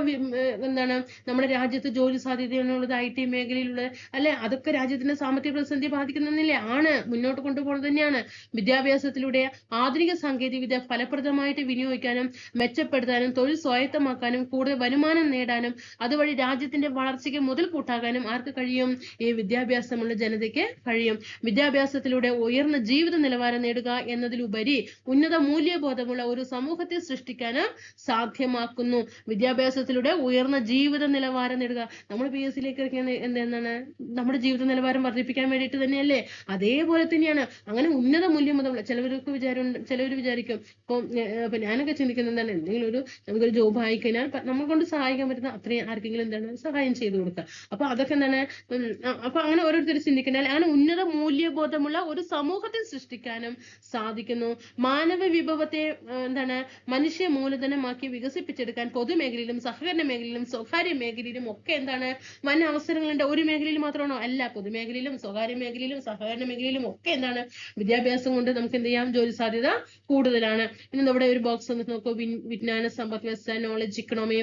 എന്താണ് നമ്മുടെ രാജ്യത്ത് ജോലി സാധ്യതയാണുള്ളത് IT മേഖലയിലുള്ള അല്ലെ? അതൊക്കെ രാജ്യത്തിന്റെ സാമ്പത്തിക പ്രതിസന്ധി ബാധിക്കുന്നില്ലേ? ആണ്. മുന്നോട്ട് കൊണ്ടുപോകുന്നത് തന്നെയാണ്. വിദ്യാഭ്യാസത്തിലൂടെ ആധുനിക സാങ്കേതിക വിദ്യ ഫലപ്രദമായിട്ട് വിനിയോഗിക്കാനും മെച്ചപ്പെടുത്താനും തൊഴിൽ സ്വായത്തമാക്കാനും കൂടുതൽ വരുമാനം നേടാനും അതുവഴി രാജ്യത്തിന്റെ വളർച്ചയ്ക്ക് മുതൽ കൂട്ടാകാനും ആർക്ക് കഴിയും? ഈ വിദ്യാഭ്യാസമുള്ള ജനതയ്ക്ക് കഴിയും. വിദ്യാഭ്യാസത്തിലൂടെ ഉയർന്ന ജീവിത നിലവാരം നേടുക എന്നതിലുപരി ഉന്നത മൂല്യബോധമുള്ള ഒരു സമൂഹത്തെ സൃഷ്ടിക്കാനും സാധ്യമാക്കുന്നു. വിദ്യാഭ്യാസത്തിലൂടെ ഉയർന്ന ജീവിത നിലവാരം നേടുക. നമ്മൾ PSCയിലേക്ക് എന്താണ് നമ്മുടെ ജീവിത നിലവാരം വർദ്ധിപ്പിക്കാൻ വേണ്ടിയിട്ട് തന്നെയല്ലേ? അതേപോലെ തന്നെയാണ്. അങ്ങനെ ഉന്നത മൂല്യമുള്ള ചിലവർ വിചാരിക്കും ഇപ്പൊ ഞാനൊക്കെ ചിന്തിക്കുന്നത് എന്താണ്, എന്തെങ്കിലും നമുക്കൊരു ജോബ് ആയി കഴിഞ്ഞാൽ നമ്മൾ കൊണ്ട് സഹായിക്കാൻ പറ്റുന്ന അത്രയും ആർക്കെങ്കിലും എന്താണ് സഹായം ചെയ്തു കൊടുക്കുക. അപ്പൊ അതൊക്കെ എന്താണ്? അപ്പൊ അങ്ങനെ ഓരോരുത്തർ ചിന്തിക്കുന്നത് അങ്ങനെ ഉന്നത മൂല്യബോധമുള്ള ഒരു സമൂഹത്തെ സൃഷ്ടിക്കാനും സാധിക്കുന്നു. മാനവ വിഭവത്തെ എന്താണ് മനുഷ്യ മൂലധനമാക്കി വികസിപ്പിച്ചെടുക്കാൻ പൊതുമേഖലയിലും സഹകരണ മേഖലയിലും സ്വകാര്യ മേഖലയിലും ഒക്കെ എന്താണ് വൻ അവസരങ്ങളുണ്ട്. ഒരു മേഖലയിൽ മാത്രമാണോ? അല്ല. പൊതുമേഖലയിലും സ്വകാര്യ മേഖലയിലും സഹകരണ മേഖലയിലും ഒക്കെ എന്താണ് വിദ്യാഭ്യാസം കൊണ്ട് നമുക്ക് എന്ത് ചെയ്യാം? ജോലി സാധ്യത കൂടുതലാണ്. ഇനി നമ്മുടെ ഒരു ബോക്സ് ഒന്ന് നോക്കൂ. വിജ്ഞാന, സമ്പദ് വ്യവസ്ഥ, നോളജ്, ഇക്കണോമി,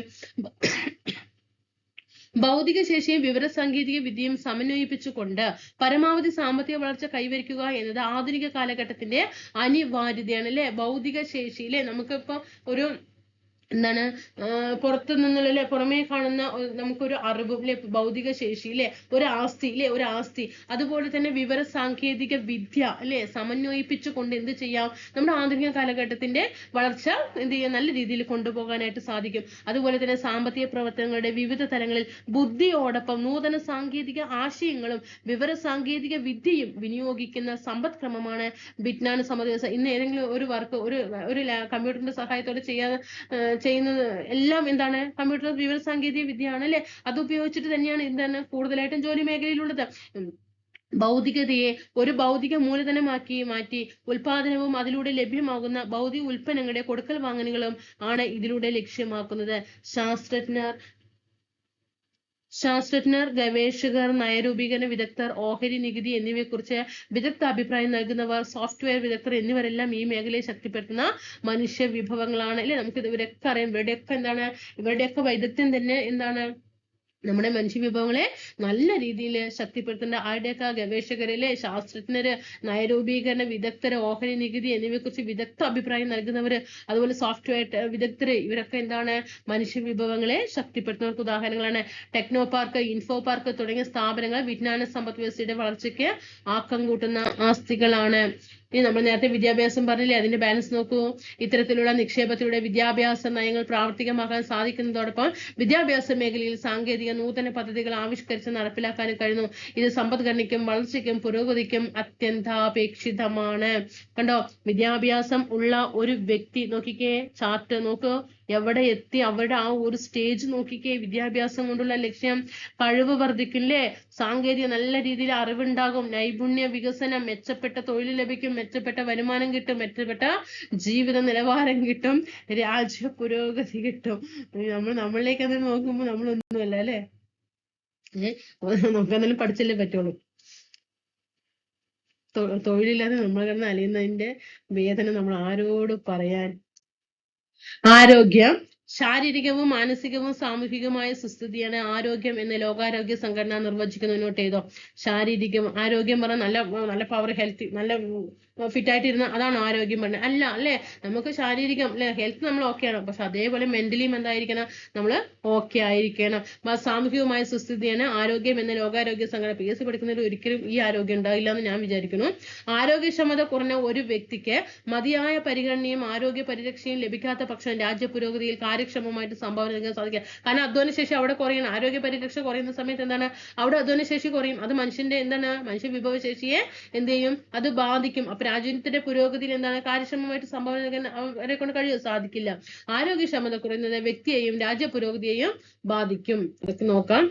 ഭൗതിക ശേഷിയും വിവരസാങ്കേതിക വിദ്യയും സമന്വയിപ്പിച്ചുകൊണ്ട് പരമാവധി സാമ്പത്തിക വളർച്ച കൈവരിക്കുക എന്നത് ആധുനിക കാലഘട്ടത്തിന്റെ അനിവാര്യതയാണ് അല്ലെ. ഭൗതിക ശേഷി അല്ലെ, നമുക്കിപ്പോ ഒരു എന്താണ് പുറത്തു നിന്നുള്ള പുറമേ കാണുന്ന നമുക്കൊരു അറിവും അല്ലെ, ഭൗതിക ശേഷി അല്ലെ, ഒരു ആസ്തി അല്ലെ, ഒരു ആസ്തി. അതുപോലെ തന്നെ വിവര സാങ്കേതിക വിദ്യ അല്ലെ സമന്വയിപ്പിച്ചുകൊണ്ട് എന്ത് ചെയ്യാം, നമ്മുടെ ആധുനിക കാലഘട്ടത്തിന്റെ വളർച്ച എന്ത് ചെയ്യാം, നല്ല രീതിയിൽ കൊണ്ടുപോകാനായിട്ട് സാധിക്കും. അതുപോലെ തന്നെ സാമ്പത്തിക പ്രവർത്തനങ്ങളുടെ വിവിധ തലങ്ങളിൽ ബുദ്ധിയോടൊപ്പം നൂതന സാങ്കേതിക ആശയങ്ങളും വിവര സാങ്കേതിക വിദ്യയും വിനിയോഗിക്കുന്ന സമ്പദ്ക്രമമാണ് വിജ്ഞാന സമ്പദ്. ഇന്ന് ഏതെങ്കിലും ഒരു വർക്ക് ഒരു കമ്പ്യൂട്ടറിന്റെ സഹായത്തോടെ ചെയ്യുന്നത് എല്ലാം എന്താണ്, കമ്പ്യൂട്ടർ വിവര സാങ്കേതിക വിദ്യയാണ് അല്ലെ. അത് ഉപയോഗിച്ചിട്ട് തന്നെയാണ് എന്താണ് കൂടുതലായിട്ടും ജോലി മേഖലയിലുള്ളത്. ഭൗതികതയെ ഒരു ഭൗതിക മൂലധനമാക്കി മാറ്റി ഉൽപാദനവും അതിലൂടെ ലഭ്യമാകുന്ന ഭൗതിക ഉൽപ്പന്നങ്ങളുടെ കൊടുക്കൽ വാങ്ങലുകളും ആണ് ഇതിലൂടെ ലക്ഷ്യമാക്കുന്നത്. ശാസ്ത്രജ്ഞർ, ഗവേഷകർ, നയരൂപീകരണ വിദഗ്ധർ, ഓഹരി നികുതി എന്നിവയെക്കുറിച്ച് വിദഗ്ധ അഭിപ്രായം നൽകുന്നവർ, സോഫ്റ്റ്വെയർ വിദഗ്ധർ എന്നിവരെല്ലാം ഈ മേഖലയെ ശക്തിപ്പെടുത്തുന്ന മനുഷ്യ വിഭവങ്ങളാണ് അല്ലെ. നമുക്ക് ഇവരൊക്കെ അറിയാം, ഇവരുടെയൊക്കെ എന്താണ്, ഇവരുടെയൊക്കെ വൈദഗ്ധ്യം തന്നെ എന്താണ്, നമ്മുടെ മനുഷ്യ വിഭവങ്ങളെ നല്ല രീതിയിൽ ശക്തിപ്പെടുത്തേണ്ട ആരുടെയൊക്കെ ഗവേഷകരിലെ, ശാസ്ത്രജ്ഞര്, നയരൂപീകരണ വിദഗ്ധര്, ഓഹരി നികുതി എന്നിവയെക്കുറിച്ച് വിദഗ്ധ അഭിപ്രായം നൽകുന്നവര്, അതുപോലെ സോഫ്റ്റ്വെയർ വിദഗ്ധര്, ഇവരൊക്കെ എന്താണ് മനുഷ്യ വിഭവങ്ങളെ ശക്തിപ്പെടുത്തുന്നവർക്ക് ഉദാഹരണങ്ങളാണ്. ടെക്നോ പാർക്ക്, ഇൻഫോ പാർക്ക് തുടങ്ങിയ സ്ഥാപനങ്ങൾ വിജ്ഞാന സമ്പദ് വ്യവസ്ഥയുടെ വളർച്ചയ്ക്ക് ആക്കം കൂട്ടുന്ന ആസ്തികളാണ്. ഇനി നമ്മൾ നേരത്തെ വിദ്യാഭ്യാസം പറഞ്ഞില്ലേ, അതിന്റെ ബാലൻസ് നോക്കൂ. ഇത്തരത്തിലുള്ള നിക്ഷേപത്തിലൂടെ വിദ്യാഭ്യാസ നയങ്ങൾ പ്രാവർത്തികമാക്കാൻ സാധിക്കുന്നതോടൊപ്പം വിദ്യാഭ്യാസ മേഖലയിൽ സാങ്കേതിക നൂതന പദ്ധതികൾ ആവിഷ്കരിച്ച് നടപ്പിലാക്കാനും കഴിയുന്നു. ഇത് സമ്പദ്ഘടനയ്ക്കും വളർച്ചയ്ക്കും പുരോഗതിക്കും അത്യന്താപേക്ഷിതമാണ്. കണ്ടോ, വിദ്യാഭ്യാസം ഉള്ള ഒരു വ്യക്തി നോക്കിക്കേ, ചാർട്ട് നോക്കൂ, എവിടെ എത്തി, അവരുടെ ആ ഒരു സ്റ്റേജ് നോക്കിക്കേ. വിദ്യാഭ്യാസം കൊണ്ടുള്ള ലക്ഷ്യം കഴിവ് വർദ്ധിക്കില്ലേ, സാങ്കേതിക നല്ല രീതിയിൽ അറിവുണ്ടാകും, നൈപുണ്യ വികസനം, മെച്ചപ്പെട്ട തൊഴിൽ ലഭിക്കും, മെച്ചപ്പെട്ട വരുമാനം കിട്ടും, മെച്ചപ്പെട്ട ജീവിത നിലവാരം കിട്ടും, രാജ്യ പുരോഗതി കിട്ടും. നമ്മളിലേക്ക് അത് നോക്കുമ്പോൾ നമ്മളൊന്നുമല്ല അല്ലെ, നമുക്കെന്തായാലും പഠിച്ചല്ലേ പറ്റുള്ളൂ. തൊഴിലില്ലാതെ നമ്മൾ കിടന്ന് അലയുന്നതിന്റെ വേദന നമ്മൾ ആരോട് പറയാൻ. ആരോഗ്യം ശാരീരികവും മാനസികവും സാമൂഹികമായ സുസ്ഥിതിയാണ് ആരോഗ്യം എന്ന് ലോകാരോഗ്യ സംഘടന നിർവചിക്കുന്നു. നോട്ട് ചെയ്തോ. ശാരീരികം, ആരോഗ്യം പറഞ്ഞാൽ നല്ല പവർ, ഹെൽത്ത്, നല്ല ഫിറ്റ് ആയിട്ടിരുന്ന അതാണ് ആരോഗ്യം പറഞ്ഞത്. അല്ല അല്ലെ, നമുക്ക് ശാരീരികം അല്ലെ, ഹെൽത്ത് നമ്മൾ ഓക്കെയാണ്, പക്ഷെ അതേപോലെ മെന്റലിയും എന്തായിരിക്കണം, നമ്മൾ ഓക്കെ ആയിരിക്കണം. സാമൂഹികമായ സുസ്ഥിതിയാണ് ആരോഗ്യം എന്ന ലോകാരോഗ്യ സംഘടന. PSC പഠിക്കുന്നതിൽ ഒരിക്കലും ഈ ആരോഗ്യം ഉണ്ടാവില്ല എന്ന് ഞാൻ വിചാരിക്കുന്നു. ആരോഗ്യക്ഷമത കുറഞ്ഞ ഒരു വ്യക്തിക്ക് മതിയായ പരിഗണനയും ആരോഗ്യ പരിരക്ഷയും ലഭിക്കാത്ത പക്ഷം രാജ്യ പുരോഗതിയിൽ കാര്യക്ഷമമായിട്ട് സംഭാവന നൽകാൻ സാധിക്കുക. കാരണം അധ്വാനശേഷി അവിടെ കുറയണം. ആരോഗ്യ പരിരക്ഷ കുറയുന്ന സമയത്ത് എന്താണ്, അവിടെ അധ്വാനശേഷി കുറയും. അത് മനുഷ്യന്റെ എന്താണ്, മനുഷ്യ വിഭവശേഷിയെ എന്ത് ചെയ്യും, അത് ബാധിക്കും. അപ്പൊ രാജ്യത്തിന്റെ പുരോഗതിയിൽ എന്താണ്, കാര്യക്ഷമമായിട്ട് സംഭാവന നൽകാൻ അവരെ കൊണ്ട് സാധിക്കില്ല. ആരോഗ്യക്ഷമത കുറയുന്നത് വ്യക്തിയെയും രാജ്യ പുരോഗതിയെയും ബാധിക്കും. അതൊക്കെ നോക്കാം.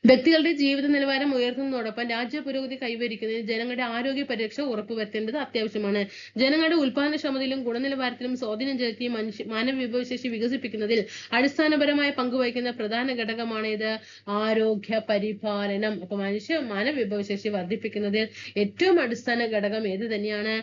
വ്യക്തികളുടെ ജീവിത നിലവാരം ഉയർത്തുന്നതോടൊപ്പം രാജ്യ പുരോഗതി കൈവരിക്കുന്നതിന് ജനങ്ങളുടെ ആരോഗ്യ പരിരക്ഷ ഉറപ്പുവരുത്തേണ്ടത് അത്യാവശ്യമാണ്. ജനങ്ങളുടെ ഉൽപാദനക്ഷമതയിലും ഗുണനിലവാരത്തിലും സ്വാധീനം ചെലുത്തി മാനവ വിഭവശേഷി വികസിപ്പിക്കുന്നതിൽ അടിസ്ഥാനപരമായ പങ്കുവഹിക്കുന്ന പ്രധാന ഘടകമാണ് ഇത്, ആരോഗ്യ പരിപാലനം. അപ്പൊ മാനവ വിഭവശേഷി വർദ്ധിപ്പിക്കുന്നതിൽ ഏറ്റവും അടിസ്ഥാന ഘടകം ഏത് തന്നെയാണ്,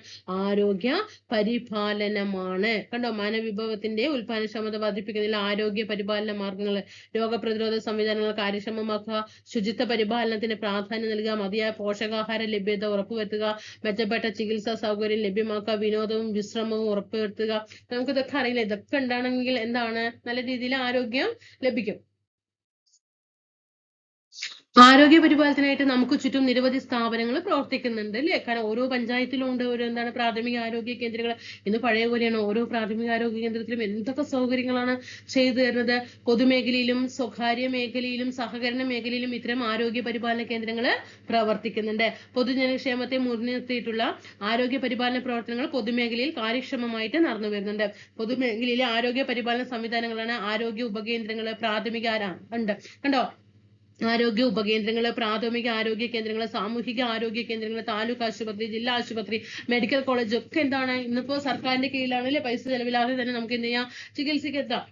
ആരോഗ്യ പരിപാലനമാണ്. കണ്ടോ, മാനവ വിഭവത്തിന്റെ ഉൽപാദനക്ഷമത വർദ്ധിപ്പിക്കുന്നതിൽ ആരോഗ്യ പരിപാലന മാർഗങ്ങൾ, രോഗപ്രതിരോധ സംവിധാനങ്ങൾ കാര്യക്ഷമമാക്കുക, ശുചിത്വ പരിപാലനത്തിന് പ്രാധാന്യം നൽകുക, മതിയായ പോഷകാഹാര ലഭ്യത ഉറപ്പുവരുത്തുക, മെച്ചപ്പെട്ട ചികിത്സാ സൗകര്യം ലഭ്യമാക്കുക, വിനോദവും വിശ്രമവും ഉറപ്പുവരുത്തുക. നമുക്കിതൊക്കെ അറിയില്ല. ഇതൊക്കെ ഉണ്ടാണെങ്കിൽ എന്താണ്, നല്ല രീതിയിൽ ആരോഗ്യം ലഭിക്കും. ആരോഗ്യ പരിപാലനത്തിനായിട്ട് നമുക്ക് ചുറ്റും നിരവധി സ്ഥാപനങ്ങൾ പ്രവർത്തിക്കുന്നുണ്ട് അല്ലേ. കാരണം ഓരോ പഞ്ചായത്തിലും ഉണ്ട് ഒരു എന്താണ് പ്രാഥമിക ആരോഗ്യ കേന്ദ്രങ്ങൾ. ഇന്ന് പഴയ പോലെയാണ്, ഓരോ പ്രാഥമിക ആരോഗ്യ കേന്ദ്രത്തിലും എന്തൊക്കെ സൗകര്യങ്ങളാണ് ചെയ്തു തരുന്നത്. പൊതുമേഖലയിലും സ്വകാര്യ മേഖലയിലും സഹകരണ മേഖലയിലും ഇത്തരം ആരോഗ്യ പരിപാലന കേന്ദ്രങ്ങൾ പ്രവർത്തിക്കുന്നുണ്ട്. പൊതുജനക്ഷേമത്തെ മുൻനിർത്തിയിട്ടുള്ള ആരോഗ്യ പരിപാലന പ്രവർത്തനങ്ങൾ പൊതുമേഖലയിൽ കാര്യക്ഷമമായിട്ട് നടന്നു വരുന്നുണ്ട്. പൊതുമേഖലയിലെ ആരോഗ്യ പരിപാലന സംവിധാനങ്ങളാണ് ആരോഗ്യ ഉപകേന്ദ്രങ്ങൾ, പ്രാഥമിക ഉണ്ട്. കണ്ടോ, ആരോഗ്യ ഉപകേന്ദ്രങ്ങൾ, പ്രാഥമിക ആരോഗ്യ കേന്ദ്രങ്ങൾ, സാമൂഹിക ആരോഗ്യ കേന്ദ്രങ്ങൾ, താലൂക്ക് ആശുപത്രി, ജില്ലാ ആശുപത്രി, മെഡിക്കൽ കോളേജ് ഒക്കെ എന്താണ് ഇന്നിപ്പോ സർക്കാരിന്റെ കീഴിലാണ് അല്ലെ. പൈസ ചെലവില്ലാതെ തന്നെ നമുക്ക് എന്ത് ചെയ്യാം, ചികിത്സയ്ക്ക് എത്താം.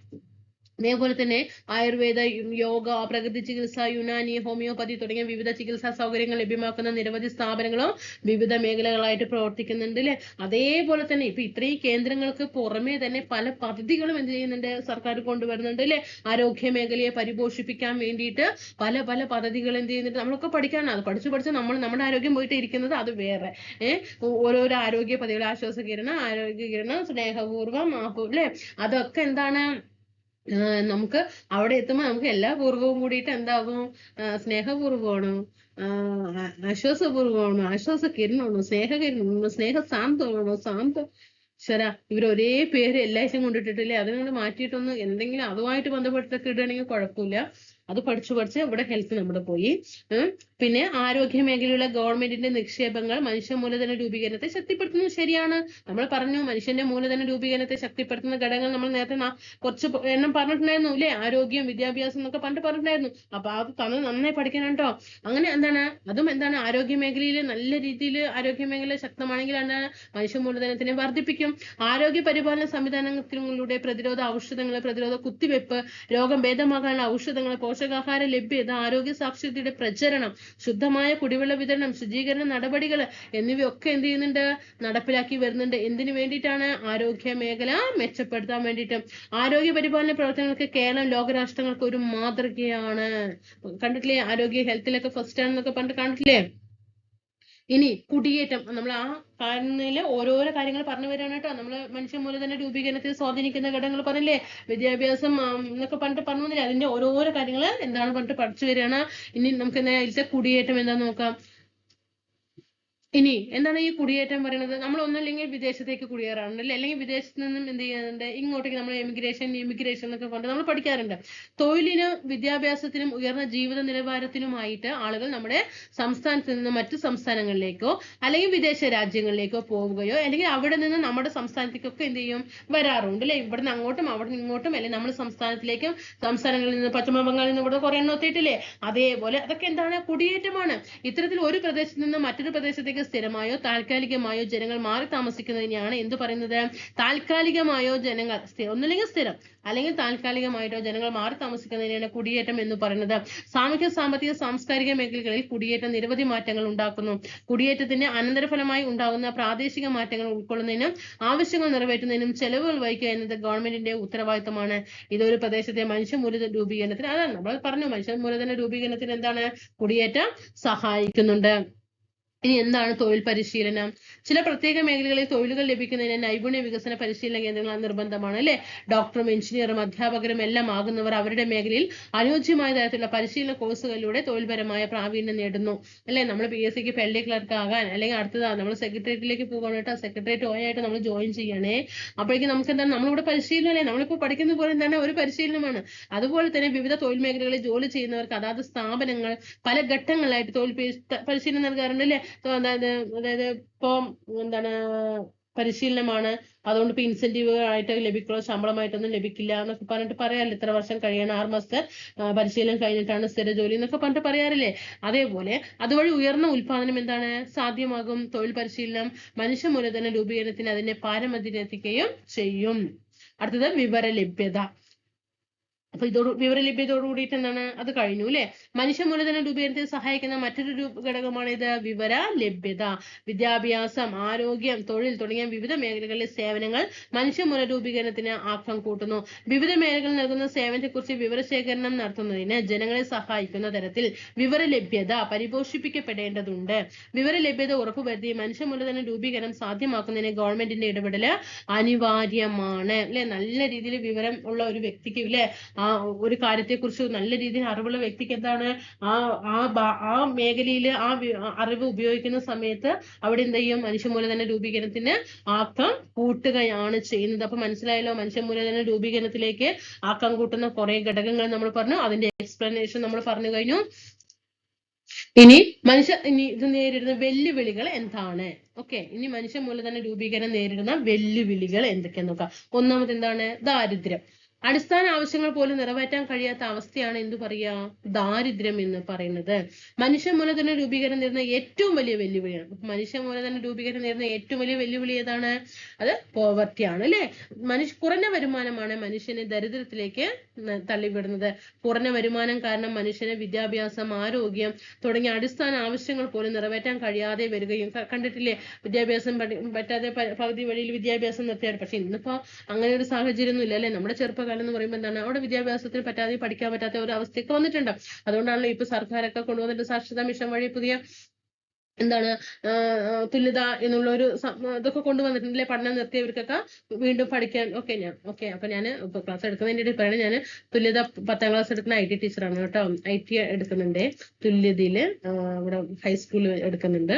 അതേപോലെ തന്നെ ആയുർവേദ, യോഗ, പ്രകൃതി ചികിത്സ, യുനാനി, ഹോമിയോപ്പതി തുടങ്ങിയ വിവിധ ചികിത്സാ സൗകര്യങ്ങൾ ലഭ്യമാക്കുന്ന നിരവധി സ്ഥാപനങ്ങളും വിവിധ മേഖലകളായിട്ട് പ്രവർത്തിക്കുന്നുണ്ട് അല്ലെ. അതേപോലെ തന്നെ ഇപ്പൊ ഇത്രയും കേന്ദ്രങ്ങൾക്ക് പുറമെ തന്നെ പല പദ്ധതികളും എന്ത് ചെയ്യുന്നുണ്ട്, സർക്കാർ കൊണ്ടുവരുന്നുണ്ട് അല്ലെ. ആരോഗ്യ മേഖലയെ പരിപോഷിപ്പിക്കാൻ വേണ്ടിയിട്ട് പല പല പദ്ധതികൾ എന്ത് ചെയ്യുന്നുണ്ട്, നമ്മളൊക്കെ പഠിക്കാനാണ്. അത് പഠിച്ച് നമ്മുടെ ആരോഗ്യം പോയിട്ട് ഇരിക്കുന്നത് അത് വേറെ. ഓരോരോ ആരോഗ്യ പദ്ധതികൾ, ആരോഗ്യ കിരണം, സ്നേഹപൂർവ്വം അല്ലെ, അതൊക്കെ എന്താണ്, നമുക്ക് അവിടെ എത്തുമ്പോൾ നമുക്ക് എല്ലാ പൂർവ്വവും കൂടിയിട്ട് എന്താകും, സ്നേഹപൂർവ്വമാണോ, ആശ്വാസ കിരണമാണോ, സ്നേഹകിരണമാണോ, സ്നേഹ സാന്തമാണോ, ഇവർ ഒരേ പേര് എല്ലാവരും കൊണ്ടിട്ടിട്ടില്ലേ. അതിനോട് മാറ്റിയിട്ടൊന്ന് എന്തെങ്കിലും അതുമായിട്ട് ബന്ധപ്പെട്ടൊക്കെ ഇടുകയാണെങ്കിൽ കുഴപ്പമില്ല. അത് പഠിച്ച് ഇവിടെ ഹെൽത്ത് നമ്മുടെ പോയി. പിന്നെ ആരോഗ്യ മേഖലയിലുള്ള ഗവൺമെന്റിന്റെ നിക്ഷേപങ്ങൾ മനുഷ്യ മൂലധന രൂപീകരണത്തെ ശക്തിപ്പെടുത്തുന്നു. ശരിയാണ്, നമ്മൾ പറഞ്ഞു മനുഷ്യന്റെ മൂലധന രൂപീകരണത്തെ ശക്തിപ്പെടുത്തുന്ന ഘടകങ്ങൾ നമ്മൾ നേരത്തെ കുറച്ച് എണ്ണം പറഞ്ഞിട്ടുണ്ടായിരുന്നു അല്ലെ. ആരോഗ്യം, വിദ്യാഭ്യാസം എന്നൊക്കെ പറഞ്ഞിട്ടുണ്ടായിരുന്നു. അപ്പൊ അത് നന്നായി പഠിക്കണം കേട്ടോ. അങ്ങനെ അതും ആരോഗ്യ മേഖലയിൽ നല്ല രീതിയിൽ ആരോഗ്യ മേഖല ശക്തമാണെങ്കിൽ എന്താണ്, മനുഷ്യ മൂലധനത്തിനെ വർദ്ധിപ്പിക്കും. ആരോഗ്യ പരിപാലന സംവിധാനങ്ങളിലൂടെ പ്രതിരോധ ഔഷധങ്ങൾ, പ്രതിരോധ കുത്തിവെപ്പ്, രോഗം ഭേദമാകാനുള്ള ഔഷധങ്ങൾ, പോഷകാഹാര ലഭ്യത, ആരോഗ്യ സാക്ഷരതയുടെ പ്രചരണം, ശുദ്ധമായ കുടിവെള്ള വിതരണം, ശുചീകരണ നടപടികൾ എന്നിവയൊക്കെ എന്ത് ചെയ്യുന്നുണ്ട്, നടപ്പിലാക്കി വരുന്നുണ്ട്. എന്തിനു വേണ്ടിയിട്ടാണ്, ആരോഗ്യ മേഖല മെച്ചപ്പെടുത്താൻ വേണ്ടിയിട്ട്. ആരോഗ്യ പരിപാലന പ്രവർത്തനങ്ങൾക്ക് കേരളം ലോകരാഷ്ട്രങ്ങൾക്ക് ഒരു മാതൃകയാണ്. കണ്ടിട്ടില്ലേ, ആരോഗ്യ ഹെൽത്തിലൊക്കെ ഫസ്റ്റ് ആണെന്നൊക്കെ പറഞ്ഞിട്ട് കണ്ടിട്ടില്ലേ. ഇനി കുടിയേറ്റം, നമ്മൾ ആ കാണുന്നതിൽ ഓരോരോ കാര്യങ്ങൾ പറഞ്ഞു വരികയാണ് കേട്ടോ. നമ്മൾ മനുഷ്യ മൂലധന രൂപീകരണത്തിൽ സ്വാധീനിക്കുന്ന ഘടകങ്ങൾ പറഞ്ഞില്ലേ, വിദ്യാഭ്യാസം എന്നൊക്കെ പറഞ്ഞിട്ട് പറഞ്ഞില്ലേ, അതിന്റെ ഓരോരോ കാര്യങ്ങൾ എന്താണ് പറഞ്ഞിട്ട് പഠിച്ചു വരികയാണ്. ഇനി നമുക്ക് ഇതിലത്തെ കുടിയേറ്റം എന്താന്ന് നോക്കാം. ഇനി എന്താണ് ഈ കുടിയേറ്റം പറയുന്നത്, നമ്മൾ ഒന്നല്ലെങ്കിൽ വിദേശത്തേക്ക് കുടിയേറാറുണ്ട് അല്ലെങ്കിൽ വിദേശത്ത് നിന്നും എന്ത് ചെയ്യുന്നുണ്ട്, ഇങ്ങോട്ടേക്ക് നമ്മൾ ഇമിഗ്രേഷൻ എന്നൊക്കെ കൊണ്ട് നമ്മൾ പഠിക്കാറുണ്ട്. തൊഴിലിനും വിദ്യാഭ്യാസത്തിനും ഉയർന്ന ജീവിത നിലവാരത്തിനുമായിട്ട് ആളുകൾ നമ്മുടെ സംസ്ഥാനത്ത് നിന്ന് മറ്റു സംസ്ഥാനങ്ങളിലേക്കോ അല്ലെങ്കിൽ വിദേശ രാജ്യങ്ങളിലേക്കോ പോവുകയോ അല്ലെങ്കിൽ അവിടെ നിന്ന് നമ്മുടെ സംസ്ഥാനത്തേക്കൊക്കെ എന്ത് ചെയ്യും, വരാറുണ്ട് അല്ലെ. ഇവിടുന്ന് അങ്ങോട്ടും അവിടെ നിന്ന് ഇങ്ങോട്ടും, അല്ലെങ്കിൽ നമ്മുടെ സംസ്ഥാനത്തിലേക്കും സംസ്ഥാനങ്ങളിൽ നിന്ന് പശ്ചിമ ബംഗാളിൽ നിന്ന് ഇവിടെ കുറെ എണ്ണം എത്തിയിട്ടില്ലേ. അതേപോലെ അതൊക്കെ എന്താണ്, കുടിയേറ്റമാണ്. ഇത്തരത്തിൽ ഒരു പ്രദേശത്ത് നിന്ന് മറ്റൊരു പ്രദേശത്തേക്ക് സ്ഥിരമായോ താൽക്കാലികമായോ ജനങ്ങൾ മാറി താമസിക്കുന്നതിനെയാണ് എന്ത് പറയുന്നത്, താൽക്കാലികമായോ ജനങ്ങൾ ഒന്നല്ലെങ്കിൽ സ്ഥിരം അല്ലെങ്കിൽ താൽക്കാലികമായിട്ടോ ജനങ്ങൾ മാറി താമസിക്കുന്നതിനെയാണ് കുടിയേറ്റം എന്ന് പറയുന്നത്. സാമൂഹ്യ, സാമ്പത്തിക, സാംസ്കാരിക മേഖലകളിൽ കുടിയേറ്റം നിരവധി മാറ്റങ്ങൾ ഉണ്ടാക്കുന്നു. കുടിയേറ്റത്തിന്റെ അനന്തരഫലമായി ഉണ്ടാകുന്ന പ്രാദേശിക മാറ്റങ്ങൾ ഉൾക്കൊള്ളുന്നതിനും ആവശ്യങ്ങൾ നിറവേറ്റുന്നതിനും ചെലവുകൾ വഹിക്കുക എന്നത് ഗവൺമെന്റിന്റെ ഉത്തരവാദിത്തമാണ്. ഇതൊരു പ്രദേശത്തെ മനുഷ്യ മൂലധന രൂപീകരണത്തിന്, അതാണ് നമ്മൾ പറഞ്ഞു, മനുഷ്യ മൂലധന രൂപീകരണത്തിന് എന്താണ്, കുടിയേറ്റം സഹായിക്കുന്നുണ്ട്. ഇനി എന്താണ് തൊഴിൽ പരിശീലനം? ചില പ്രത്യേക മേഖലകളിൽ തൊഴിലുകൾ ലഭിക്കുന്നതിന് നൈപുണ്യ വികസന പരിശീലന കേന്ദ്രങ്ങൾ നിർബന്ധമാണ് അല്ലെ. ഡോക്ടറും എഞ്ചിനീയറും അധ്യാപകരും എല്ലാം ആകുന്നവർ അവരുടെ മേഖലയിൽ അനുയോജ്യമായ തരത്തിലുള്ള പരിശീലന കോഴ്സുകളിലൂടെ തൊഴിൽപരമായ പ്രാവീണ്യം നേടുന്നു അല്ലെ. നമ്മൾ PSCക്ക് പെൽഡി ക്ലർക്ക് ആകാൻ അല്ലെങ്കിൽ അടുത്തതാണ് നമ്മൾ സെക്രട്ടേറിയറ്റിലേക്ക് പോകണം കേട്ടോ. സെക്രട്ടേറിയറ്റ് ഓയായിട്ട് നമ്മൾ ജോയിൻ ചെയ്യണേ. അപ്പോഴേക്കും നമുക്ക് എന്താണ്, നമ്മളിവിടെ പരിശീലനം അല്ലേ, നമ്മളിപ്പോൾ പഠിക്കുന്ന പോലെ എന്താണ്, ഒരു പരിശീലനമാണ്. അതുപോലെ തന്നെ വിവിധ തൊഴിൽ മേഖലകളിൽ ജോലി ചെയ്യുന്നവർക്ക് അതാത് സ്ഥാപനങ്ങൾ പല ഘട്ടങ്ങളിലായിട്ട് തൊഴിൽ പരിശീലനം നൽകാറുണ്ട് അല്ലെ. അതായത് ഇപ്പൊ എന്താണ്, പരിശീലനമാണ്, അതുകൊണ്ട് ഇപ്പൊ ഇൻസെന്റീവ് ആയിട്ട് ലഭിക്കുള്ളൂ, ശമ്പളമായിട്ടൊന്നും ലഭിക്കില്ല എന്നൊക്കെ പറഞ്ഞിട്ട് പറയാറില്ല. ഇത്ര വർഷം കഴിയണം, 6 മാസത്തെ പരിശീലനം കഴിഞ്ഞിട്ടാണ് സ്ഥിര ജോലി എന്നൊക്കെ പറഞ്ഞിട്ട് പറയാറില്ലേ. അതേപോലെ അതുവഴി ഉയർന്ന ഉൽപാദനം എന്താണ് സാധ്യമാകും. തൊഴിൽ പരിശീലനം മനുഷ്യ മൂലധന രൂപീകരണത്തിന് അതിനെ പാരമ്യത്തിലെത്തിക്കുകയും ചെയ്യും. അടുത്തത് വിവര ലഭ്യത. അപ്പൊ വിവര ലഭ്യതയോട് കൂടിയിട്ട് എന്താണ്, അത് കഴിഞ്ഞു അല്ലെ. മനുഷ്യ മൂലധന രൂപീകരണത്തിൽ സഹായിക്കുന്ന മറ്റൊരു ഘടകമാണ് ഇത്, വിവര ലഭ്യത. വിദ്യാഭ്യാസം, ആരോഗ്യം, തൊഴിൽ തുടങ്ങിയ വിവിധ മേഖലകളിലെ സേവനങ്ങൾ മനുഷ്യ മൂല രൂപീകരണത്തിന് ആക്കം കൂട്ടുന്നു. വിവിധ മേഖലകളിൽ നൽകുന്ന സേവനത്തെക്കുറിച്ച് വിവരശേഖരണം നടത്തുന്നതിന് ജനങ്ങളെ സഹായിക്കുന്ന തരത്തിൽ വിവര ലഭ്യത പരിപോഷിപ്പിക്കപ്പെടേണ്ടതുണ്ട്. വിവര ലഭ്യത ഉറപ്പുവരുത്തി മനുഷ്യ മൂലധന രൂപീകരണം സാധ്യമാക്കുന്നതിന് ഗവൺമെന്റിന്റെ ഇടപെടൽ അനിവാര്യമാണ് അല്ലെ. നല്ല രീതിയിൽ വിവരം ഉള്ള ഒരു വ്യക്തിക്ക് അല്ലെ, ആ ഒരു കാര്യത്തെക്കുറിച്ച് നല്ല രീതിയിൽ അറിവുള്ള വ്യക്തിക്ക് എന്താണ്, ആ മേഖലയിൽ ആ അറിവ് ഉപയോഗിക്കുന്ന സമയത്ത് അവിടെ എന്ത് ചെയ്യും, മനുഷ്യ മൂലധന രൂപീകരണത്തിന് ആക്കം കൂട്ടുകയാണ് ചെയ്യുന്നത്. അപ്പൊ മനസ്സിലായല്ലോ, മനുഷ്യ മൂലധന രൂപീകരണത്തിലേക്ക് ആക്കം കൂട്ടുന്ന കുറെ ഘടകങ്ങൾ നമ്മൾ പറഞ്ഞു, അതിന്റെ എക്സ്പ്ലനേഷൻ നമ്മൾ പറഞ്ഞു കഴിഞ്ഞു. ഇനി ഇത് നേരിടുന്ന വെല്ലുവിളികൾ എന്താണ്? ഓക്കെ, ഇനി മനുഷ്യ മൂലധന രൂപീകരണം നേരിടുന്ന വെല്ലുവിളികൾ എന്തൊക്കെയാന്ന് നോക്കാം. ഒന്നാമത് എന്താണ്, ദാരിദ്ര്യം. അടിസ്ഥാന ആവശ്യങ്ങൾ പോലും നിറവേറ്റാൻ കഴിയാത്ത അവസ്ഥയാണ് എന്ത് പറയാ, ദാരിദ്ര്യം എന്ന് പറയുന്നത്. മനുഷ്യ മൂലധന രൂപീകരണം നേരിടുന്ന ഏറ്റവും വലിയ വെല്ലുവിളിയാണ്. മനുഷ്യ മൂലധന രൂപീകരണം നേരിടുന്ന ഏറ്റവും വലിയ വെല്ലുവിളി ഏതാണ്? അത് പോവർട്ടിയാണ് അല്ലെ. കുറഞ്ഞ വരുമാനമാണ് മനുഷ്യനെ ദരിദ്രത്തിലേക്ക് തള്ളിവിടുന്നത്. കുറഞ്ഞ വരുമാനം കാരണം മനുഷ്യന് വിദ്യാഭ്യാസം, ആരോഗ്യം തുടങ്ങിയ അടിസ്ഥാന ആവശ്യങ്ങൾ പോലും നിറവേറ്റാൻ കഴിയാതെ വരികയും, കണ്ടിട്ടില്ലേ, വിദ്യാഭ്യാസം പറ്റാതെ പകുതി വഴിയിൽ വിദ്യാഭ്യാസം നിർത്തിയാണ്. പക്ഷെ ഇന്നിപ്പോ അങ്ങനെ ഒരു സാഹചര്യം ഒന്നും ഇല്ല അല്ലെ. നമ്മുടെ ചെറുപ്പകാലം എന്ന് പറയുമ്പോൾ എന്താണ്, അവിടെ വിദ്യാഭ്യാസത്തിന് പറ്റാതെ പഠിക്കാൻ പറ്റാത്ത ഒരു അവസ്ഥയൊക്കെ വന്നിട്ടുണ്ട്. അതുകൊണ്ടാണല്ലോ ഇപ്പൊ സർക്കാരൊക്കെ കൊണ്ടുവന്നിട്ട് സാക്ഷരതാ മിഷൻ വഴി പുതിയ എന്താണ് തുല്യത എന്നുള്ള ഒരു ഇതൊക്കെ കൊണ്ടുവന്നിട്ടുണ്ടല്ലേ. പഠനം നിർത്തിയവർക്കൊക്കെ വീണ്ടും പഠിക്കാൻ. ഓക്കെ അപ്പൊ ഞാൻ ക്ലാസ് എടുക്കുന്നതിന്റെ ഇടയിൽ പറയണേ, ഞാൻ തുല്യത 10ാം ക്ലാസ് എടുക്കുന്ന IT ടീച്ചറാണ് കേട്ടോ. IT എടുക്കുന്നുണ്ട് തുല്യതയില്, ഇവിടെ ഹൈസ്കൂളിൽ എടുക്കുന്നുണ്ട്.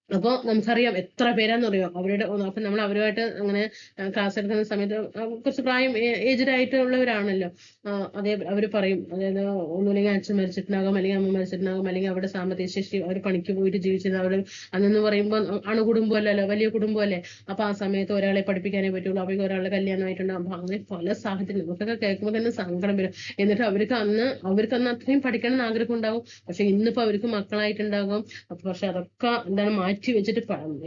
അപ്പോൾ നമുക്കറിയാം എത്ര പേരാന്ന് അറിയോ അവരുടെ. അപ്പൊ നമ്മൾ അവരുമായിട്ട് അങ്ങനെ ക്ലാസ് എടുക്കുന്ന സമയത്ത് കുറച്ച് പ്രായം ഏജ്ഡ് ആയിട്ടുള്ളവരാണല്ലോ. അതേ അവർ പറയും, അതായത് ഒന്നുമില്ലെങ്കിൽ അച്ഛൻ മരിച്ചിട്ടുണ്ടാകും, അല്ലെങ്കിൽ അമ്മ മരിച്ചിട്ടുണ്ടാകും, അല്ലെങ്കിൽ അവരുടെ സാമ്പത്തിക ശേഷി, അവർ പണിക്ക് പോയിട്ട് ജീവിച്ചത് അവർ അന്നെന്ന് പറയുമ്പോൾ അണുകുടുംബം അല്ലല്ലോ, വലിയ കുടുംബമല്ലേ. അപ്പൊ ആ സമയത്ത് ഒരാളെ പഠിപ്പിക്കാനേ പറ്റുള്ളൂ, അവർക്ക് ഒരാളുടെ കല്യാണമായിട്ടുണ്ടാകും. അപ്പൊ അങ്ങനെ പല സാഹചര്യം നമുക്കൊക്കെ കേൾക്കുമ്പോൾ തന്നെ സങ്കടം വരും. എന്നിട്ട് അവർക്ക് അന്ന് അത്രയും പഠിക്കണം എന്ന് ആഗ്രഹം ഉണ്ടാകും. പക്ഷെ ഇന്നിപ്പോ അവർക്ക് മക്കളായിട്ടുണ്ടാകും. അപ്പൊ പക്ഷെ അതൊക്കെ എന്താണ് മാറ്റി വെച്ചിട്ട്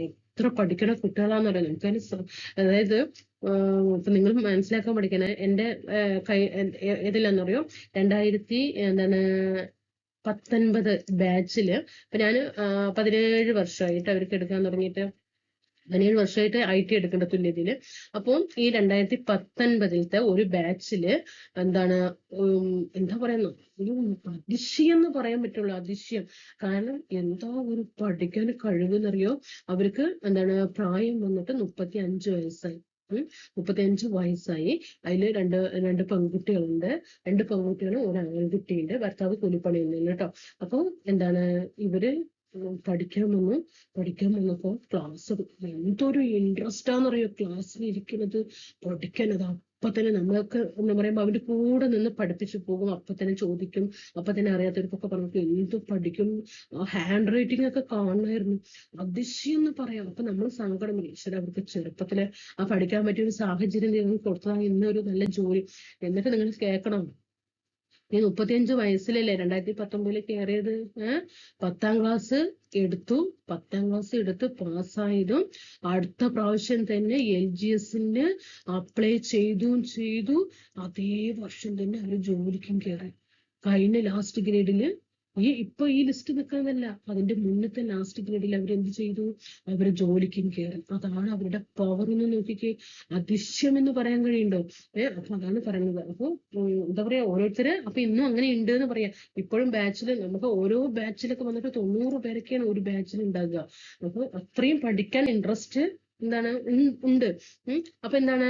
എത്ര പഠിക്കണ കുട്ടികളാന്ന് പറയുന്നത് എനിക്ക്. അതായത് ഇപ്പൊ നിങ്ങൾ മനസ്സിലാക്കാൻ പഠിക്കണേ, എന്റെ ഏതിലാന്നറിയോ, 2019 ബാച്ചില്. ഇപ്പൊ ഞാൻ 17 വർഷമായിട്ട് അവർക്ക് എടുക്കാൻ തുടങ്ങിയിട്ട്, 17 വർഷമായിട്ട് IT എടുക്കേണ്ട തുല്യതയില്. അപ്പം ഈ 2019 ഒരു ബാച്ചില് എന്താണ് എന്താ പറയുന്നു, ഒരു അതിശയം എന്ന് പറയാൻ പറ്റുള്ളൂ, അതിശയം. കാരണം എന്താ ഒരു പഠിക്കാൻ കഴിവെന്നറിയോ. അവർക്ക് എന്താണ് പ്രായം വന്നിട്ട് 35 വയസ്സായി. 35 വയസ്സായി. അതില് രണ്ട് പെൺകുട്ടികളുണ്ട്. 2 പെൺകുട്ടികളും ഒരു ആൺകുട്ടിയുണ്ട്. ഭർത്താവ് കൂലിപ്പണി ചെയ്യുന്നുണ്ട് കേട്ടോ. അപ്പൊ എന്താണ് ഇവര് പഠിക്കാൻ വന്നപ്പോ ക്ലാസ് എന്തൊരു ഇൻട്രസ്റ്റ് ആണെന്നറിയോ ക്ലാസ്സിൽ ഇരിക്കുന്നത്, പഠിക്കാനത്. അപ്പൊ തന്നെ നമ്മളൊക്കെ എന്താ പറയുമ്പോ അവന്റെ കൂടെ നിന്ന് പഠിപ്പിച്ചു പോകും. അപ്പൊ തന്നെ ചോദിക്കും, അപ്പൊ തന്നെ അറിയാത്തവർക്കൊക്കെ പറഞ്ഞിട്ട് എന്ത് പഠിക്കും. ഹാൻഡ് റൈറ്റിംഗ് ഒക്കെ കാണുമായിരുന്നു, അതിശയം എന്ന് പറയാം. അപ്പൊ നമ്മൾ സങ്കടം ഈശ്വര, അവർക്ക് ചെറുപ്പത്തില് പഠിക്കാൻ പറ്റിയ ഒരു സാഹചര്യം നിങ്ങൾ കൊടുത്തതാണ് ഇന്നൊരു നല്ല ജോലി. എന്നിട്ട് നിങ്ങൾ കേൾക്കണം, ഈ 35 വയസ്സിലല്ലേ 2019 കയറിയത്. 10ാം ക്ലാസ് എടുത്തു. 10ാം ക്ലാസ് എടുത്ത് പാസ്സായതും അടുത്ത പ്രാവശ്യം തന്നെ LGS അപ്ലൈ ചെയ്തു. അതേ വർഷം തന്നെ അവര് ജോലിക്കും കയറി. കഴിഞ്ഞ ലാസ്റ്റ് ഗ്രേഡില് ഇപ്പൊ ഈ ലിസ്റ്റ് നിൽക്കുന്നതല്ല, അതിന്റെ മുന്നത്തെ ലാസ്റ്റ് ഗ്രേഡിൽ അവരെന്ത് ചെയ്തു, അവര് ജോലിക്കും കയറി. അതാണ് അവരുടെ പവർ എന്ന് നോക്കിക്കേ. അതിശയം എന്ന് പറയാൻ കഴിയുണ്ടോ? അപ്പൊ അതാണ് പറയുന്നത്. അപ്പൊ എന്താ പറയാ, ഓരോരുത്തര് അപ്പൊ ഇന്നും അങ്ങനെ ഉണ്ട് എന്ന് പറയാം. ഇപ്പോഴും ബാച്ചില് നമുക്ക് ഓരോ ബാച്ചിലൊക്കെ വന്നിട്ട് 90 പേരൊക്കെയാണ് ഒരു ബാച്ചിൽ ഉണ്ടാകുക. അപ്പൊ അത്രയും പഠിക്കാൻ ഇൻട്രസ്റ്റ് എന്താണ് ഉണ്ട്. അപ്പൊ എന്താണ്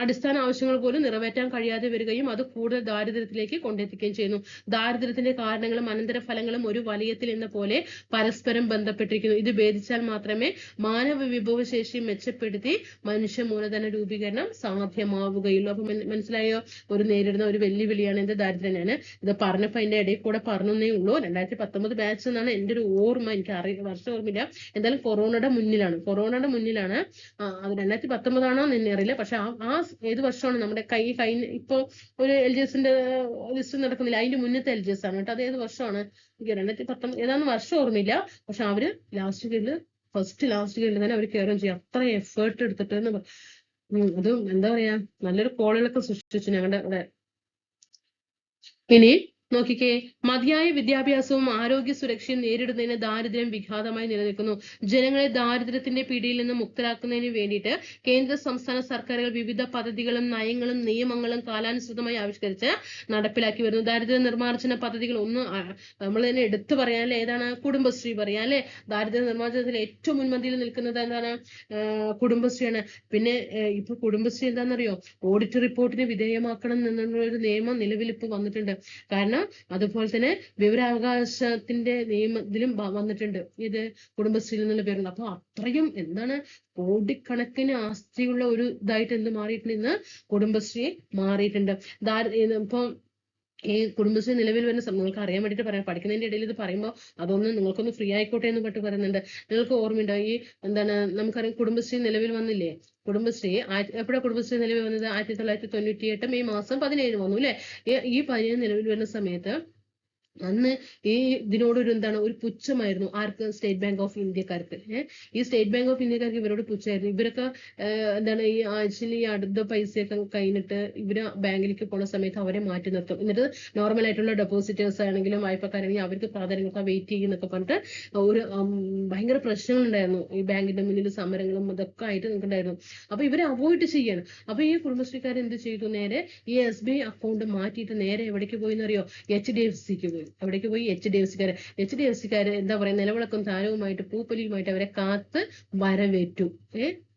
അടിസ്ഥാന ആവശ്യങ്ങൾ പോലും നിറവേറ്റാൻ കഴിയാതെ വരികയും അത് കൂടുതൽ ദാരിദ്ര്യത്തിലേക്ക് കൊണ്ടെത്തിക്കുകയും ചെയ്യുന്നു. ദാരിദ്ര്യത്തിന്റെ കാരണങ്ങളും അനന്തരഫലങ്ങളും ഒരു വലയത്തിൽ എന്ന പോലെ പരസ്പരം ബന്ധപ്പെട്ടിരിക്കുന്നു. ഇത് ഭേദിച്ചാൽ മാത്രമേ മാനവ വിഭവശേഷി മെച്ചപ്പെടുത്തി മനുഷ്യ മൂലധന രൂപീകരണം സാധ്യമാവുകയുള്ളൂ. അപ്പൊ മനസ്സിലായോ, നേരിടുന്ന ഒരു വെല്ലുവിളിയാണ് എന്ത്, ദാരിദ്ര്യം. ഞാൻ ഇത് പറഞ്ഞപ്പോ അതിന്റെ ഇടയിൽ കൂടെ പറഞ്ഞേ ഉള്ളൂ. 2019 ബാച്ച് എന്നാണ് എന്റെ ഒരു ഓർമ്മ. എനിക്ക് വർഷം ഓർമ്മയില്ല. എന്തായാലും കൊറോണയുടെ മുന്നിലാണ്. അത് 2019 ആണോ എന്ന് അറിയില്ല. പക്ഷെ ആ ഏത് വർഷമാണ് നമ്മുടെ കഴിഞ്ഞ ഇപ്പൊ ഒരു LGS ലിസ്റ്റ് നടക്കുന്നില്ല, അതിന്റെ മുന്നത്തെ LGS ആണ് കേട്ടോ. അത് ഏത് വർഷമാണ് എനിക്ക് 2019 ഏതാന്ന് വർഷം ഓർമ്മയില്ല. പക്ഷെ അവര് ലാസ്റ്റ് ഗ്രേഡിൽ തന്നെ അവർ കയറുകയും ചെയ്യും. അത്ര എഫേർട്ട് എടുത്തിട്ട് അത് എന്താ പറയാ, നല്ലൊരു കോളുകളൊക്കെ സൃഷ്ടിച്ചു ഞങ്ങളുടെ ഇവിടെ. ഇനി നോക്കിക്കേ, മതിയായ വിദ്യാഭ്യാസവും ആരോഗ്യ സുരക്ഷയും നേരിടുന്നതിന് ദാരിദ്ര്യം വിഘാതമായി നിലനിൽക്കുന്നു. ജനങ്ങളെ ദാരിദ്ര്യത്തിന്റെ പിടിയിൽ നിന്ന് മുക്തരാക്കുന്നതിന് വേണ്ടിയിട്ട് കേന്ദ്ര സംസ്ഥാന സർക്കാരുകൾ വിവിധ പദ്ധതികളും നയങ്ങളും നിയമങ്ങളും കാലാനുസൃതമായി ആവിഷ്കരിച്ച് നടപ്പിലാക്കി വരുന്നു. ദാരിദ്ര്യ നിർമ്മാർജ്ജന പദ്ധതികൾ നമ്മൾ തന്നെ എടുത്തു പറയാൻ ഏതാണ്, കുടുംബശ്രീ പറയാം അല്ലെ. ദാരിദ്ര്യ നിർമ്മാർജ്ജനത്തിൽ ഏറ്റവും മുൻപന്തിയിൽ നിൽക്കുന്നത് എന്താണ്, കുടുംബശ്രീയാണ്. പിന്നെ ഇപ്പൊ കുടുംബശ്രീ എന്താണെന്നറിയോ, ഓഡിറ്റ് റിപ്പോർട്ടിന് വിധേയമാക്കണം എന്നുള്ള ഒരു നിയമം നിലവിലിപ്പ് വന്നിട്ടുണ്ട്. കാരണം അതുപോലെ തന്നെ വിവരാവകാശത്തിന്റെ നിയമത്തിലും വന്നിട്ടുണ്ട്. ഇത് കുടുംബശ്രീ എന്നുള്ള പേരുണ്ട്. അപ്പൊ അത്രയും എന്താണ്, കോടിക്കണക്കിന് ആസ്തിയുള്ള ഒരു ഇതായിട്ട് എന്ത് മാറിയിട്ടുണ്ട്, ഇന്ന് കുടുംബശ്രീ മാറിയിട്ടുണ്ട്. ഇപ്പൊ ഈ കുടുംബശ്രീ നിലവിൽ വരുന്ന നിങ്ങൾക്ക് അറിയാൻ വേണ്ടിയിട്ട് പറയാം, പഠിക്കുന്നതിന്റെ ഇടയിൽ ഇത് പറയുമ്പോൾ അതൊന്ന് നിങ്ങൾക്കൊന്ന് ഫ്രീ ആയിക്കോട്ടെ എന്ന് പറയുന്നുണ്ട്. നിങ്ങൾക്ക് ഓർമ്മയുണ്ടോ, ഈ എന്താണ് നമുക്കറിയാം കുടുംബശ്രീ നിലവിൽ വന്നില്ലേ, കുടുംബശ്രീ എപ്പോഴാണ് കുടുംബശ്രീ നിലവിൽ വന്നത്? 1998 മെയ് മാസം 17 വന്നു അല്ലെ. ഈ 17 നിലവിൽ വരുന്ന സമയത്ത് അന്ന് ഈ ഇതിനോടൊരു എന്താണ് ഒരു പുച്ഛമായിരുന്നു ആർക്ക്? സ്റ്റേറ്റ് ബാങ്ക് ഓഫ് ഇന്ത്യക്കാർക്ക്. ഈ സ്റ്റേറ്റ് ബാങ്ക് ഓഫ് ഇന്ത്യക്കാർക്ക് ഇവരോട് പുച്ഛമായിരുന്നു. ഇവരൊക്കെ എന്താണ് ഈ ആഴ്ചയിൽ ഈ അടുത്ത പൈസയൊക്കെ കഴിഞ്ഞിട്ട് ഇവര് ബാങ്കിലേക്ക് പോണ സമയത്ത് അവരെ മാറ്റി നിർത്തും. എന്നിട്ട് നോർമൽ ആയിട്ടുള്ള ഡെപ്പോസിറ്റേഴ്സ് ആണെങ്കിലും വായ്പക്കാരാണെങ്കിലും അവർക്ക് പ്രാധാന്യം കൊടുക്കാൻ വെയിറ്റ് ചെയ്യുന്നൊക്കെ പറഞ്ഞിട്ട് ഒരു ഭയങ്കര പ്രശ്നങ്ങളുണ്ടായിരുന്നു. ഈ ബാങ്കിന്റെ മുന്നിൽ സമരങ്ങളും അതൊക്കെ ആയിട്ട് നിൽക്കണ്ടായിരുന്നു. അപ്പൊ ഇവരെ അവോയ്ഡ് ചെയ്യാണ്. അപ്പൊ ഈ കുടുംബശ്രീക്കാർ എന്ത് ചെയ്തു? നേരെ ഈ SBI അക്കൗണ്ട് മാറ്റിയിട്ട് നേരെ എവിടേക്ക് പോയി എന്നറിയോ? HDFCക്ക് പോയി. എവിടേക്ക് പോയി? HDFCക്കാര് എന്താ പറയാ, നിലവിളക്കും താരവുമായിട്ട് പൂപ്പൊലിയുമായിട്ട് അവരെ കാത്ത് വരവേറ്റു.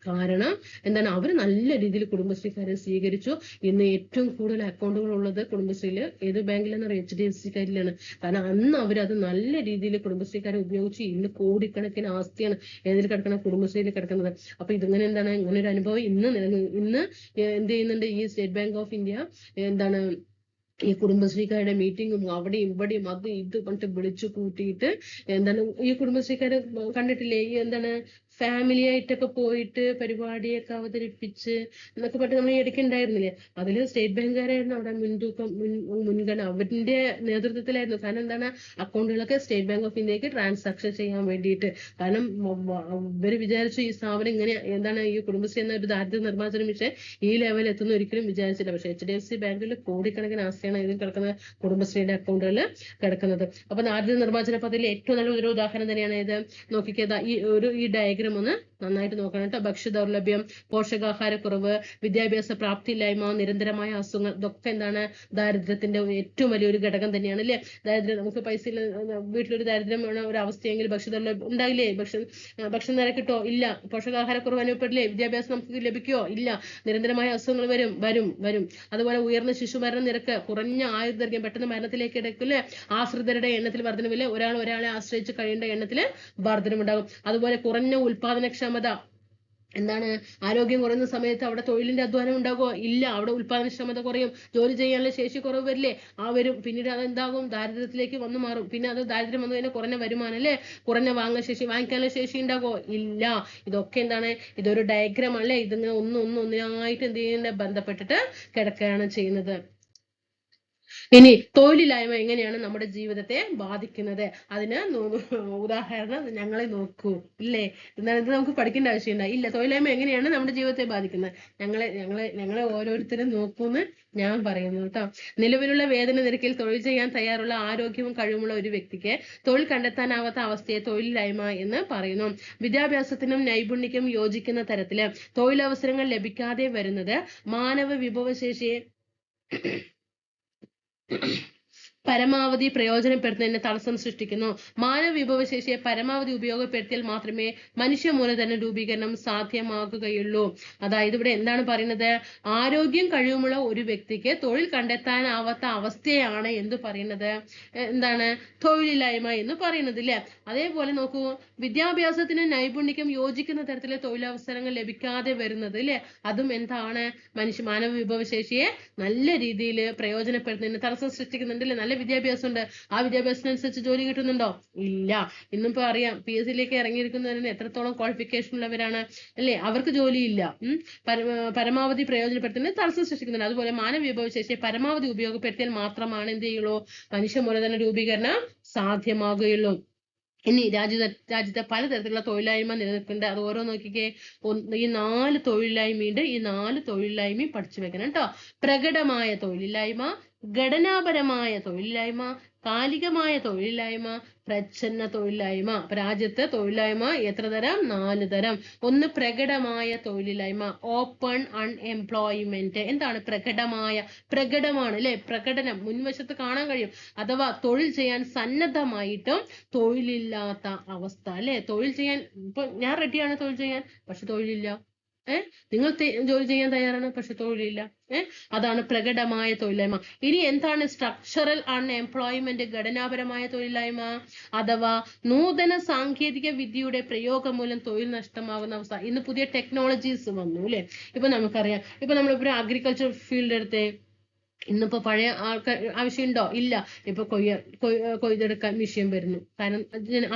കാരണം എന്താണ്? അവർ നല്ല രീതിയിൽ കുടുംബശ്രീക്കാരെ സ്വീകരിച്ചു. ഇന്ന് ഏറ്റവും കൂടുതൽ അക്കൗണ്ടുകൾ ഉള്ളത് കുടുംബശ്രീയിൽ ഏത് ബാങ്കിലെന്ന് അറിയാം? HDFCക്കാരിലാണ്. കാരണം അന്ന് അവരത് നല്ല രീതിയിൽ കുടുംബശ്രീക്കാരെ ഉപയോഗിച്ച് ഇന്ന് കോടിക്കണക്കിന് ആസ്തിയാണ് ഏതിൽ കിടക്കണം? കുടുംബശ്രീയിൽ കിടക്കുന്നത്. അപ്പൊ ഇതിങ്ങനെ എന്താണ് ഇങ്ങനെ ഒരു അനുഭവം ഇന്ന് എന്ത് ചെയ്യുന്നുണ്ട്? ഈ സ്റ്റേറ്റ് ബാങ്ക് ഓഫ് ഇന്ത്യ എന്താണ് ഈ കുടുംബശ്രീക്കാരുടെ മീറ്റിങ്ങും അവിടെയും ഇവിടെയും അത് ഇത് പറഞ്ഞിട്ട് വിളിച്ചു കൂട്ടിയിട്ട് എന്താണ് ഈ കുടുംബശ്രീക്കാര് കണ്ടിട്ടില്ലേ? ഈ എന്താണ് ഫാമിലി ആയിട്ടൊക്കെ പോയിട്ട് പരിപാടിയൊക്കെ അവതരിപ്പിച്ച് എന്നൊക്കെ പറഞ്ഞിട്ട് നമ്മൾ ഈ ഇടയ്ക്ക് ഉണ്ടായിരുന്നില്ലേ? അതില് സ്റ്റേറ്റ് ബാങ്കുകാരായിരുന്നു അവിടെ മുൻഗണന അവരുടെ നേതൃത്വത്തിലായിരുന്നു. കാരണം എന്താണ്? അക്കൗണ്ടുകളൊക്കെ സ്റ്റേറ്റ് ബാങ്ക് ഓഫ് ഇന്ത്യക്ക് ട്രാൻസാക്ഷൻ ചെയ്യാൻ വേണ്ടിയിട്ട്. കാരണം ഇവര് വിചാരിച്ചു ഈ സ്ഥാപനം ഇങ്ങനെ എന്താണ് ഈ കുടുംബശ്രീ എന്ന ഒരു ദാരിദ്ര്യ നിർമ്മാർജ്ജന മിഷൻ ഈ ലെവലിൽ എത്തുന്ന ഒരിക്കലും വിചാരിച്ചില്ല. പക്ഷെ HDFC ബാങ്കിൽ കോടിക്കണക്കിന് ആസ്തിയാണ് ഇതിൽ കിടക്കുന്ന കുടുംബശ്രീയുടെ അക്കൗണ്ടുകളിൽ കിടക്കുന്നത്. അപ്പൊ ദാരിദ്ര്യ നിർമ്മാർജ്ജന പദ്ധതിയിൽ ഏറ്റവും നല്ലൊരു ഉദാഹരണം തന്നെയാണ് ഇത്. നോക്കിക്കേതാ ഈ ഡയഗ്രാം ഒന്ന് നന്നായിട്ട് നോക്കണം കേട്ടോ. ഭക്ഷ്യദൗർലഭ്യം, പോഷകാഹാരക്കുറവ്, വിദ്യാഭ്യാസ പ്രാപ്തിയില്ലായ്മ, നിരന്തരമായ അസുഖങ്ങൾ, ഇതൊക്കെ എന്താണ്? ദാരിദ്ര്യത്തിന്റെ ഏറ്റവും വലിയൊരു ഘടകം തന്നെയാണ് അല്ലെ. ദാരിദ്ര്യം, നമുക്ക് പൈസ വീട്ടിലൊരു ദാരിദ്ര്യം ഒരു അവസ്ഥയെങ്കിൽ ഭക്ഷ്യദൗർലഭ്യം ഉണ്ടായില്ലേ? ഭക്ഷണം നില കിട്ടോ? ഇല്ല. പോഷകാഹാരക്കുറവ് അനുഭവപ്പെടില്ലേ? വിദ്യാഭ്യാസം നമുക്ക് ലഭിക്കുവോ? ഇല്ല. നിരന്തരമായ അസുഖങ്ങൾ വരും. അതുപോലെ ഉയർന്ന ശിശുമരണ നിരക്ക്, കുറഞ്ഞ ആയുർദൈർഘ്യം, പെട്ടെന്ന് മരണത്തിലേക്ക് കിടക്കില്ലേ? ആശ്രിതരുടെ എണ്ണത്തിൽ വർധനവില്ലേ? ഒരാളെ ആശ്രയിച്ച് കഴിയേണ്ട എണ്ണത്തിൽ വർധനമുണ്ടാകും. അതുപോലെ കുറഞ്ഞ ഉൽപാദനക്ഷമത, എന്താണ്? ആരോഗ്യം കുറയുന്ന സമയത്ത് അവിടെ തൊഴിലിന്റെ അധ്വാനം ഉണ്ടാകുമോ? ഇല്ല. അവിടെ ഉൽപാദനക്ഷമത കുറയും, ജോലി ചെയ്യാനുള്ള ശേഷി കുറവ് വരില്ലേ? വരും. പിന്നീട് അതെന്താകും? ദാരിദ്ര്യത്തിലേക്ക് വന്നു മാറും. പിന്നെ അത് ദാരിദ്ര്യം വന്നു കഴിഞ്ഞാൽ കുറഞ്ഞ വരുമാനം അല്ലേ? കുറഞ്ഞ വാങ്ങിക്കാനുള്ള ശേഷി ഉണ്ടാകുമോ? ഇല്ല. ഇതൊക്കെ എന്താണ്? ഇതൊരു ഡയഗ്രാം അല്ലേ? ഇതിങ്ങനെ ഒന്നിനായിട്ട് എന്ത് ചെയ്യുന്ന ബന്ധപ്പെട്ടിട്ട് കിടക്കുകയാണ് ചെയ്യുന്നത്. ഇനി തൊഴിലില്ലായ്മ എങ്ങനെയാണ് നമ്മുടെ ജീവിതത്തെ ബാധിക്കുന്നത്? അതിന് ഉദാഹരണം ഞങ്ങളെ നോക്കൂ ഇല്ലേ? ഇത് നമുക്ക് പഠിക്കേണ്ട ആവശ്യമില്ല. ഇല്ല, തൊഴിലില്ലായ്മ എങ്ങനെയാണ് നമ്മുടെ ജീവിതത്തെ ബാധിക്കുന്നത്? ഞങ്ങളെ ഓരോരുത്തരും നോക്കൂന്ന് ഞാൻ പറയുന്നു കേട്ടോ. നിലവിലുള്ള വേതന നിരക്കിൽ തൊഴിൽ ചെയ്യാൻ തയ്യാറുള്ള ആരോഗ്യവും കഴിവുമുള്ള ഒരു വ്യക്തിക്ക് തൊഴിൽ കണ്ടെത്താനാവാത്ത അവസ്ഥയെ തൊഴിലില്ലായ്മ എന്ന് പറയുന്നു. വിദ്യാഭ്യാസത്തിനും നൈപുണ്യക്കും യോജിക്കുന്ന തരത്തില് തൊഴിലവസരങ്ങൾ ലഭിക്കാതെ വരുന്നത് മാനവ വിഭവശേഷിയെ പരമാവധി പ്രയോജനപ്പെടുത്തുന്നതിന് തടസ്സം സൃഷ്ടിക്കുന്നു. മാനവ വിഭവശേഷിയെ പരമാവധി ഉപയോഗപ്പെടുത്തിയാൽ മാത്രമേ മനുഷ്യ മൂലധന രൂപീകരണം സാധ്യമാകുകയുള്ളൂ. അതായത് ഇവിടെ എന്താണ് പറയുന്നത്? ആരോഗ്യം കഴിവുമുള്ള ഒരു വ്യക്തിക്ക് തൊഴിൽ കണ്ടെത്താനാവാത്ത അവസ്ഥയാണ് എന്ത് പറയുന്നത്? എന്താണ്? തൊഴിലില്ലായ്മ എന്ന് പറയുന്നത് ഇല്ലേ? അതേപോലെ നോക്കൂ, വിദ്യാഭ്യാസത്തിനും നൈപുണ്യക്കും യോജിക്കുന്ന തരത്തിലെ തൊഴിലവസരങ്ങൾ ലഭിക്കാതെ വരുന്നത് ഇല്ലേ? അതും എന്താണ്? മാനവ വിഭവശേഷിയെ നല്ല രീതിയിൽ പ്രയോജനപ്പെടുത്തുന്നതിന് തടസ്സം സൃഷ്ടിക്കുന്നുണ്ട് അല്ലേ? നല്ല വിദ്യാഭ്യാസം ഉണ്ട്, ആ വിദ്യാഭ്യാസത്തിനനുസരിച്ച് ജോലി കിട്ടുന്നുണ്ടോ? ഇല്ല. ഇന്നിപ്പോ അറിയാം PSCയിലേക്ക് ഇറങ്ങിയിരിക്കുന്നതിന് എത്രത്തോളം ക്വാളിഫിക്കേഷൻ ഉള്ളവരാണ് അല്ലേ? അവർക്ക് ജോലിയില്ല. പരമാവധി പ്രയോജനപ്പെടുത്തുന്നതിന് തടസ്സം സൃഷ്ടിക്കുന്നുണ്ട്. അതുപോലെ മാനവ വിഭവശേഷിയെ പരമാവധി ഉപയോഗപ്പെടുത്തിയാൽ മാത്രമാണ് എന്ത് ചെയ്യുള്ളൂ? മനുഷ്യ മൂലധന രൂപീകരണം സാധ്യമാകുകയുള്ളൂ. ഇനി രാജ്യത്തെ പലതരത്തിലുള്ള തൊഴിലില്ലായ്മ നിലനിൽക്കുന്നുണ്ട്. അത് ഓരോ നോക്കിക്കേ. ഈ 4 തൊഴിലില്ലായ്മയുണ്ട്. ഈ 4 തൊഴിലില്ലായ്മയും പഠിച്ചു വെക്കണം കേട്ടോ. പ്രകടമായ തൊഴിലില്ലായ്മ, ഘടനാപരമായ തൊഴിലില്ലായ്മ, കാലികമായ തൊഴിലില്ലായ്മ, പ്രച്ഛന്ന തൊഴിലില്ലായ്മ. അപ്പൊ രാജ്യത്ത് തൊഴിലില്ലായ്മ എത്ര തരം? 4 തരം. ഒന്ന് പ്രകടമായ തൊഴിലില്ലായ്മ, ഓപ്പൺ അൺഎംപ്ലോയ്മെന്റ്. എന്താണ് പ്രകടമാണ് അല്ലെ? പ്രകടനം മുൻവശത്ത് കാണാൻ കഴിയും. അഥവാ തൊഴിൽ ചെയ്യാൻ സന്നദ്ധമായിട്ടും തൊഴിലില്ലാത്ത അവസ്ഥ അല്ലെ? തൊഴിൽ ചെയ്യാൻ ഇപ്പൊ ഞാൻ റെഡിയാണ് തൊഴിൽ ചെയ്യാൻ, പക്ഷെ തൊഴിലില്ല. നിങ്ങൾ ജോലി ചെയ്യാൻ തയ്യാറാണ്, പക്ഷെ തൊഴിലില്ല. അതാണ് പ്രകടമായ തൊഴിലില്ലായ്മ. ഇനി എന്താണ് സ്ട്രക്ചറൽ അൺഎംപ്ലോയ്മെന്റ്? ഘടനാപരമായ തൊഴിലില്ലായ്മ അഥവാ നൂതന സാങ്കേതിക വിദ്യയുടെ പ്രയോഗം മൂലം തൊഴിൽ നഷ്ടമാകുന്ന അവസ്ഥ. ഇന്ന് പുതിയ ടെക്നോളജീസ് വന്നു അല്ലെ? ഇപ്പൊ നമുക്കറിയാം, ഇപ്പൊ നമ്മളിപ്പോ അഗ്രികൾച്ചർ ഫീൽഡ് എടുത്തേ, ഇന്നിപ്പോ പഴയ ആൾക്കാർ ആവശ്യമുണ്ടോ? ഇല്ല. ഇപ്പൊ കൊയ്തെടുക്കാൻ മെഷീൻ വരുന്നു. കാരണം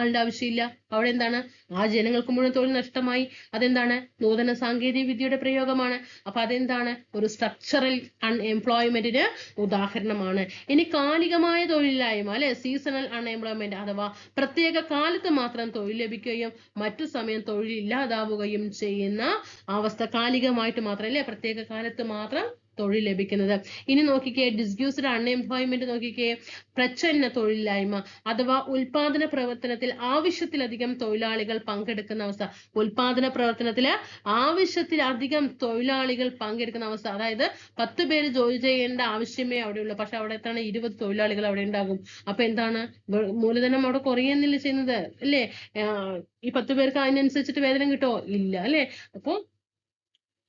ആളുടെ ആവശ്യമില്ല. അവിടെ എന്താണ്? ആ ജനങ്ങൾക്ക് മുഴുവൻ തൊഴിൽ നഷ്ടമായി. അതെന്താണ്? നൂതന സാങ്കേതിക വിദ്യയുടെ പ്രയോഗമാണ്. അപ്പൊ അതെന്താണ്? ഒരു സ്ട്രക്ചറൽ അൺഎംപ്ലോയ്മെന്റിന് ഉദാഹരണമാണ്. ഇനി കാലികമായ തൊഴിലില്ലായ്മ, അല്ലെ, സീസണൽ അൺഎംപ്ലോയ്മെന്റ്, അഥവാ പ്രത്യേക കാലത്ത് മാത്രം തൊഴിൽ ലഭിക്കുകയും മറ്റു സമയം തൊഴിലില്ലാതാവുകയും ചെയ്യുന്ന അവസ്ഥ. കാലികമായിട്ട് മാത്രം, അല്ലെ, പ്രത്യേക കാലത്ത് മാത്രം തൊഴിൽ ലഭിക്കുന്നത്. ഇനി നോക്കിക്കേ, ഡിസ്ഡ്യൂസ്ഡ് അൺഎംപ്ലോയ്മെന്റ് നോക്കിക്കേ. പ്രച്ഛന്ന തൊഴിലില്ലായ്മ അഥവാ ഉൽപാദന പ്രവർത്തനത്തിൽ ആവശ്യത്തിലധികം തൊഴിലാളികൾ പങ്കെടുക്കുന്ന അവസ്ഥ. ഉൽപാദന പ്രവർത്തനത്തില് ആവശ്യത്തിലധികം തൊഴിലാളികൾ പങ്കെടുക്കുന്ന അവസ്ഥ. അതായത് 10 പേര് ജോലി ചെയ്യേണ്ട ആവശ്യമേ അവിടെയുള്ളൂ. പക്ഷെ അവിടെ എത്താണ്? 20 തൊഴിലാളികൾ അവിടെ ഉണ്ടാകും. അപ്പൊ എന്താണ്? മൂലധനം അവിടെ കുറയുന്നില്ല ചെയ്യുന്നത്, അല്ലേ? ഈ 10 പേർക്ക് അതിനനുസരിച്ചിട്ട് വേതനം കിട്ടോ? ഇല്ല, അല്ലെ? അപ്പൊ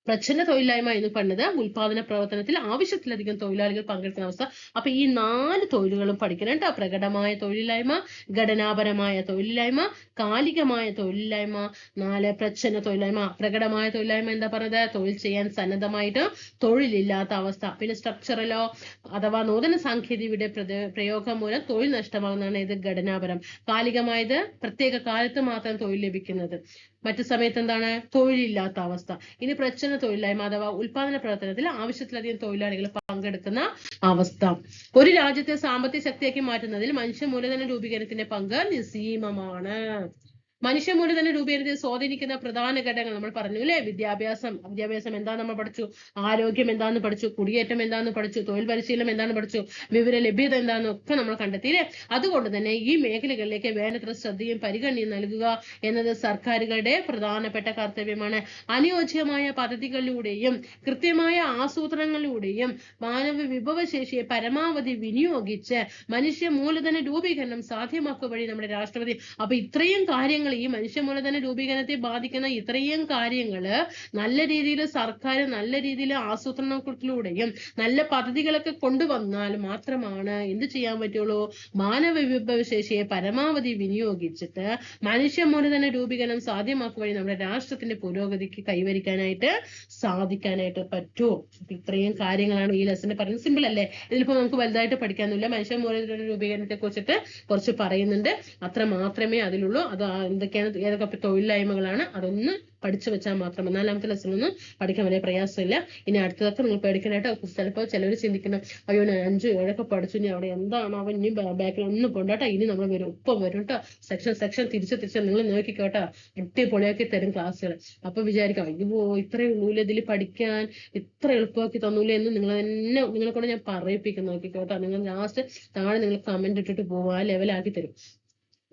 പ്രച്ഛന്ന തൊഴിലില്ലായ്മ എന്ന് പറഞ്ഞത് ഉൽപാദന പ്രവർത്തനത്തിൽ ആവശ്യത്തിലധികം തൊഴിലാളികൾ പങ്കെടുക്കുന്ന അവസ്ഥ. അപ്പൊ ഈ 4 തൊഴിലുകളും പഠിക്കണം കേട്ടോ. പ്രകടമായ തൊഴിലില്ലായ്മ, ഘടനാപരമായ തൊഴിലില്ലായ്മ, കാലികമായ തൊഴിലില്ലായ്മ, 4 പ്രച്ഛന്ന തൊഴിലില്ലായ്മ. പ്രകടമായ തൊഴിലില്ലായ്മ എന്താ പറഞ്ഞത്? തൊഴിൽ ചെയ്യാൻ സന്നദ്ധമായിട്ട് തൊഴിലില്ലാത്ത അവസ്ഥ. പിന്നെ സ്ട്രക്ചറലോ അഥവാ നൂതന സാങ്കേതികവിദ്യയുടെ പ്രയോഗം മൂലം തൊഴിൽ നഷ്ടമാകുന്നതാണ് ഇത് ഘടനാപരം. കാലികമായത് പ്രത്യേക കാലത്ത് മാത്രം തൊഴിൽ ലഭിക്കുന്നത്, മറ്റു സമയത്ത് എന്താണ്? തൊഴിലില്ലാത്ത അവസ്ഥ. ഇനി പ്രച്ഛന്ന തൊഴിലില്ലായ്മ അഥവാ ഉൽപാദന പ്രവർത്തനത്തിൽ ആവശ്യത്തിലധികം തൊഴിലാളികൾ പങ്കെടുക്കുന്ന അവസ്ഥ. ഒരു രാജ്യത്തെ സാമ്പത്തിക ശക്തിയാക്കി മാറ്റുന്നതിൽ മനുഷ്യ മൂലധന രൂപീകരണത്തിന്റെ പങ്ക് നിസ്സീമമാണ്. മനുഷ്യ മൂലധന രൂപീകരണത്തെ സ്വാധീനിക്കുന്ന പ്രധാന ഘടകങ്ങൾ നമ്മൾ പറഞ്ഞു, അല്ലെ? വിദ്യാഭ്യാസം എന്താന്ന് നമ്മൾ പഠിച്ചു, ആരോഗ്യം എന്താന്ന് പഠിച്ചു, കുടിയേറ്റം എന്താന്ന് പഠിച്ചു, തൊഴിൽ പരിശീലനം എന്താന്ന് പഠിച്ചു, വിവര ലഭ്യത എന്താന്ന് ഒക്കെ നമ്മൾ കണ്ടെത്തി, അല്ലെ? അതുകൊണ്ട് തന്നെ ഈ മേഖലകളിലേക്ക് വേണ്ടത്ര ശ്രദ്ധയും പരിഗണനയും നൽകുക എന്നത് സർക്കാരുകളുടെ പ്രധാനപ്പെട്ട കർത്തവ്യമാണ്. അനുയോജ്യമായ പദ്ധതികളിലൂടെയും കൃത്യമായ ആസൂത്രണങ്ങളിലൂടെയും മാനവ വിഭവശേഷിയെ പരമാവധി വിനിയോഗിച്ച് മനുഷ്യ മൂലധന രൂപീകരണം സാധ്യമാക്കുക വഴി നമ്മുടെ രാഷ്ട്രപതി. അപ്പൊ ഇത്രയും കാര്യങ്ങൾ, ഈ മനുഷ്യ മൂലധന രൂപീകരണത്തെ ബാധിക്കുന്ന ഇത്രയും കാര്യങ്ങള് നല്ല രീതിയിൽ സർക്കാർ നല്ല രീതിയിൽ ആസൂത്രണത്തിലൂടെയും നല്ല പദ്ധതികളൊക്കെ കൊണ്ടുവന്നാൽ മാത്രമാണ് എന്ത് ചെയ്യാൻ പറ്റുള്ളൂ? മാനവ വിഭവശേഷിയെ പരമാവധി വിനിയോഗിച്ചിട്ട് മനുഷ്യ മൂലധന രൂപീകരണം സാധ്യമാക്കുക വഴി നമ്മുടെ രാഷ്ട്രത്തിന്റെ പുരോഗതിക്ക് കൈവരിക്കാനായിട്ട് സാധിക്കാനായിട്ട് പറ്റൂ. ഇത്രയും കാര്യങ്ങളാണ് ഈ ലെസണിൽ പറയുന്നത്. സിമ്പിൾ അല്ലേ? ഇതിലിപ്പോ നമുക്ക് വലുതായിട്ട് പഠിക്കാനൊന്നുമില്ല. മനുഷ്യ മൂലധന രൂപീകരണത്തെ കുറിച്ചിട്ട് കുറച്ച് പറയുന്നുണ്ട്, അത്ര മാത്രമേ അതിലുള്ളൂ. അത് എന്തൊക്കെയാണ്, ഏതൊക്കെ തൊഴിലില്ലായ്മകളാണ്, അതൊന്ന് പഠിച്ചു വെച്ചാൽ മാത്രം. 4ാമത്തെ ലെസണൊന്നും പഠിക്കാൻ വലിയ പ്രയാസമില്ല. ഇനി അടുത്തതൊക്കെ നിങ്ങൾ പേടിക്കാനായിട്ട്. ചിലപ്പോൾ ചിലവർ ചിന്തിക്കണം, അയ്യോ ഞാൻ 5, 7 പഠിച്ചു, ഇനി അവിടെ എന്താണ് അവൻ ഇനി ബാക്കിൽ ഒന്നും പോണ്ടാട്ടോ, ഇനി നമ്മൾ വരും, ഒപ്പം വരും കേട്ടോ, സെക്ഷൻ തിരിച്ച് നിങ്ങൾ നോക്കിക്കോട്ടോ, അടിപൊളിയാക്കി തരും ക്ലാസ്സുകൾ. അപ്പൊ വിചാരിക്കാം, അയ്യോ ഇത്രയും ഉള്ളൂല ഇതിൽ പഠിക്കാൻ, ഇത്ര എളുപ്പമാക്കി തന്നൂലേ എന്ന് നിങ്ങളെ കൊണ്ട് ഞാൻ പറയിപ്പിക്കും. നോക്കിക്കോട്ടോ, നിങ്ങൾ ലാസ്റ്റ് താഴെ നിങ്ങൾ കമന്റ് ഇട്ടിട്ട് പോവാ, ലെവലാക്കി തരും,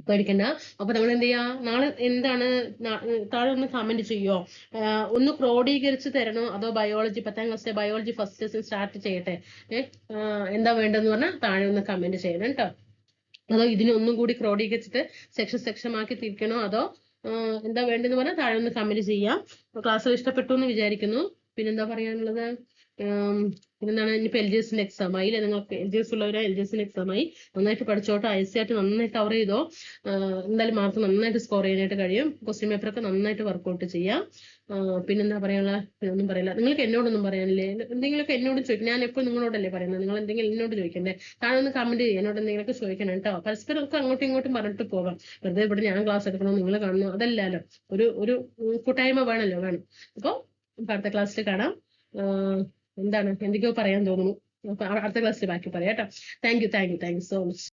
പേടിക്കണ്ട. അപ്പൊ നമ്മൾ എന്ത് ചെയ്യാ? നാളെ എന്താണ് താഴെ ഒന്ന് കമന്റ് ചെയ്യോ? ഒന്ന് ക്രോഡീകരിച്ച് തരണോ, അതോ ബയോളജി 10ാം ക്ലാസ്സിലെ ബയോളജി ഫസ്റ്റ് ലെസൺ സ്റ്റാർട്ട് ചെയ്യട്ടെ? എന്താ വേണ്ടെന്ന് പറഞ്ഞാൽ താഴെ ഒന്ന് കമന്റ് ചെയ്യണം കേട്ടോ. അതോ ഇതിനൊന്നും കൂടി ക്രോഡീകരിച്ചിട്ട് സെക്ഷൻ ആക്കി തിരിക്കണോ, അതോ എന്താ വേണ്ടെന്ന് പറഞ്ഞാൽ താഴെ ഒന്ന് കമന്റ് ചെയ്യാം. ക്ലാസ് ഇഷ്ടപ്പെട്ടു എന്ന് വിചാരിക്കുന്നു. പിന്നെന്താ പറയാനുള്ളത്? പിന്നെന്താണ്? ഇനിയിപ്പോൾ LGSന്റെ എക്സാം ആയി, നിങ്ങൾക്ക് LGS ഉള്ളവരാ LGSന്റെ എക്സാം ആയി, നന്നായിട്ട് പഠിച്ചോട്ടോ. ICAT നന്നായിട്ട് കവർ ചെയ്തോ. എന്തായാലും മാർക്ക് നന്നായിട്ട് സ്കോർ ചെയ്യാനായിട്ട് കഴിയും. ക്വസ്റ്റ്യൻ പേപ്പറൊക്കെ നന്നായിട്ട് വർക്ക്ഔട്ട് ചെയ്യാം. പിന്നെന്താ പറയാനുള്ള? ഒന്നും പറയില്ല. നിങ്ങൾക്ക് എന്നോടൊന്നും പറയാനില്ലേ? എന്തെങ്കിലുമൊക്കെ എന്നോട് ചോദിക്കും. ഞാൻ എപ്പോഴും നിങ്ങളോടല്ലേ പറയുന്നത്, നിങ്ങൾ എന്തെങ്കിലും എന്നോട് ചോദിക്കണ്ടേ? താഴെ ഒന്ന് കമന്റ് ചെയ്യാം, എന്നോട് എന്തെങ്കിലുമൊക്കെ ചോദിക്കണം കേട്ടോ. പരസ്പരം ഒക്കെ അങ്ങോട്ടും ഇങ്ങോട്ടും പറഞ്ഞിട്ട് പോകാം. വെറുതെ ഇവിടെ ഞാൻ ക്ലാസ് എടുക്കണോ, നിങ്ങൾ കാണണോ, അതല്ലല്ലോ. ഒരു കൂട്ടായ്മ വേണമല്ലോ, വേണം. അപ്പോൾ അടുത്ത ക്ലാസ്സിൽ കാണാം. എന്താണ് എന്തൊക്കെയോ പറയാൻ തോന്നുന്നു. അപ്പൊ അടുത്ത ക്ലാസ്സിൽ ബാക്കി പറയാം കേട്ടോ. Thank you so much.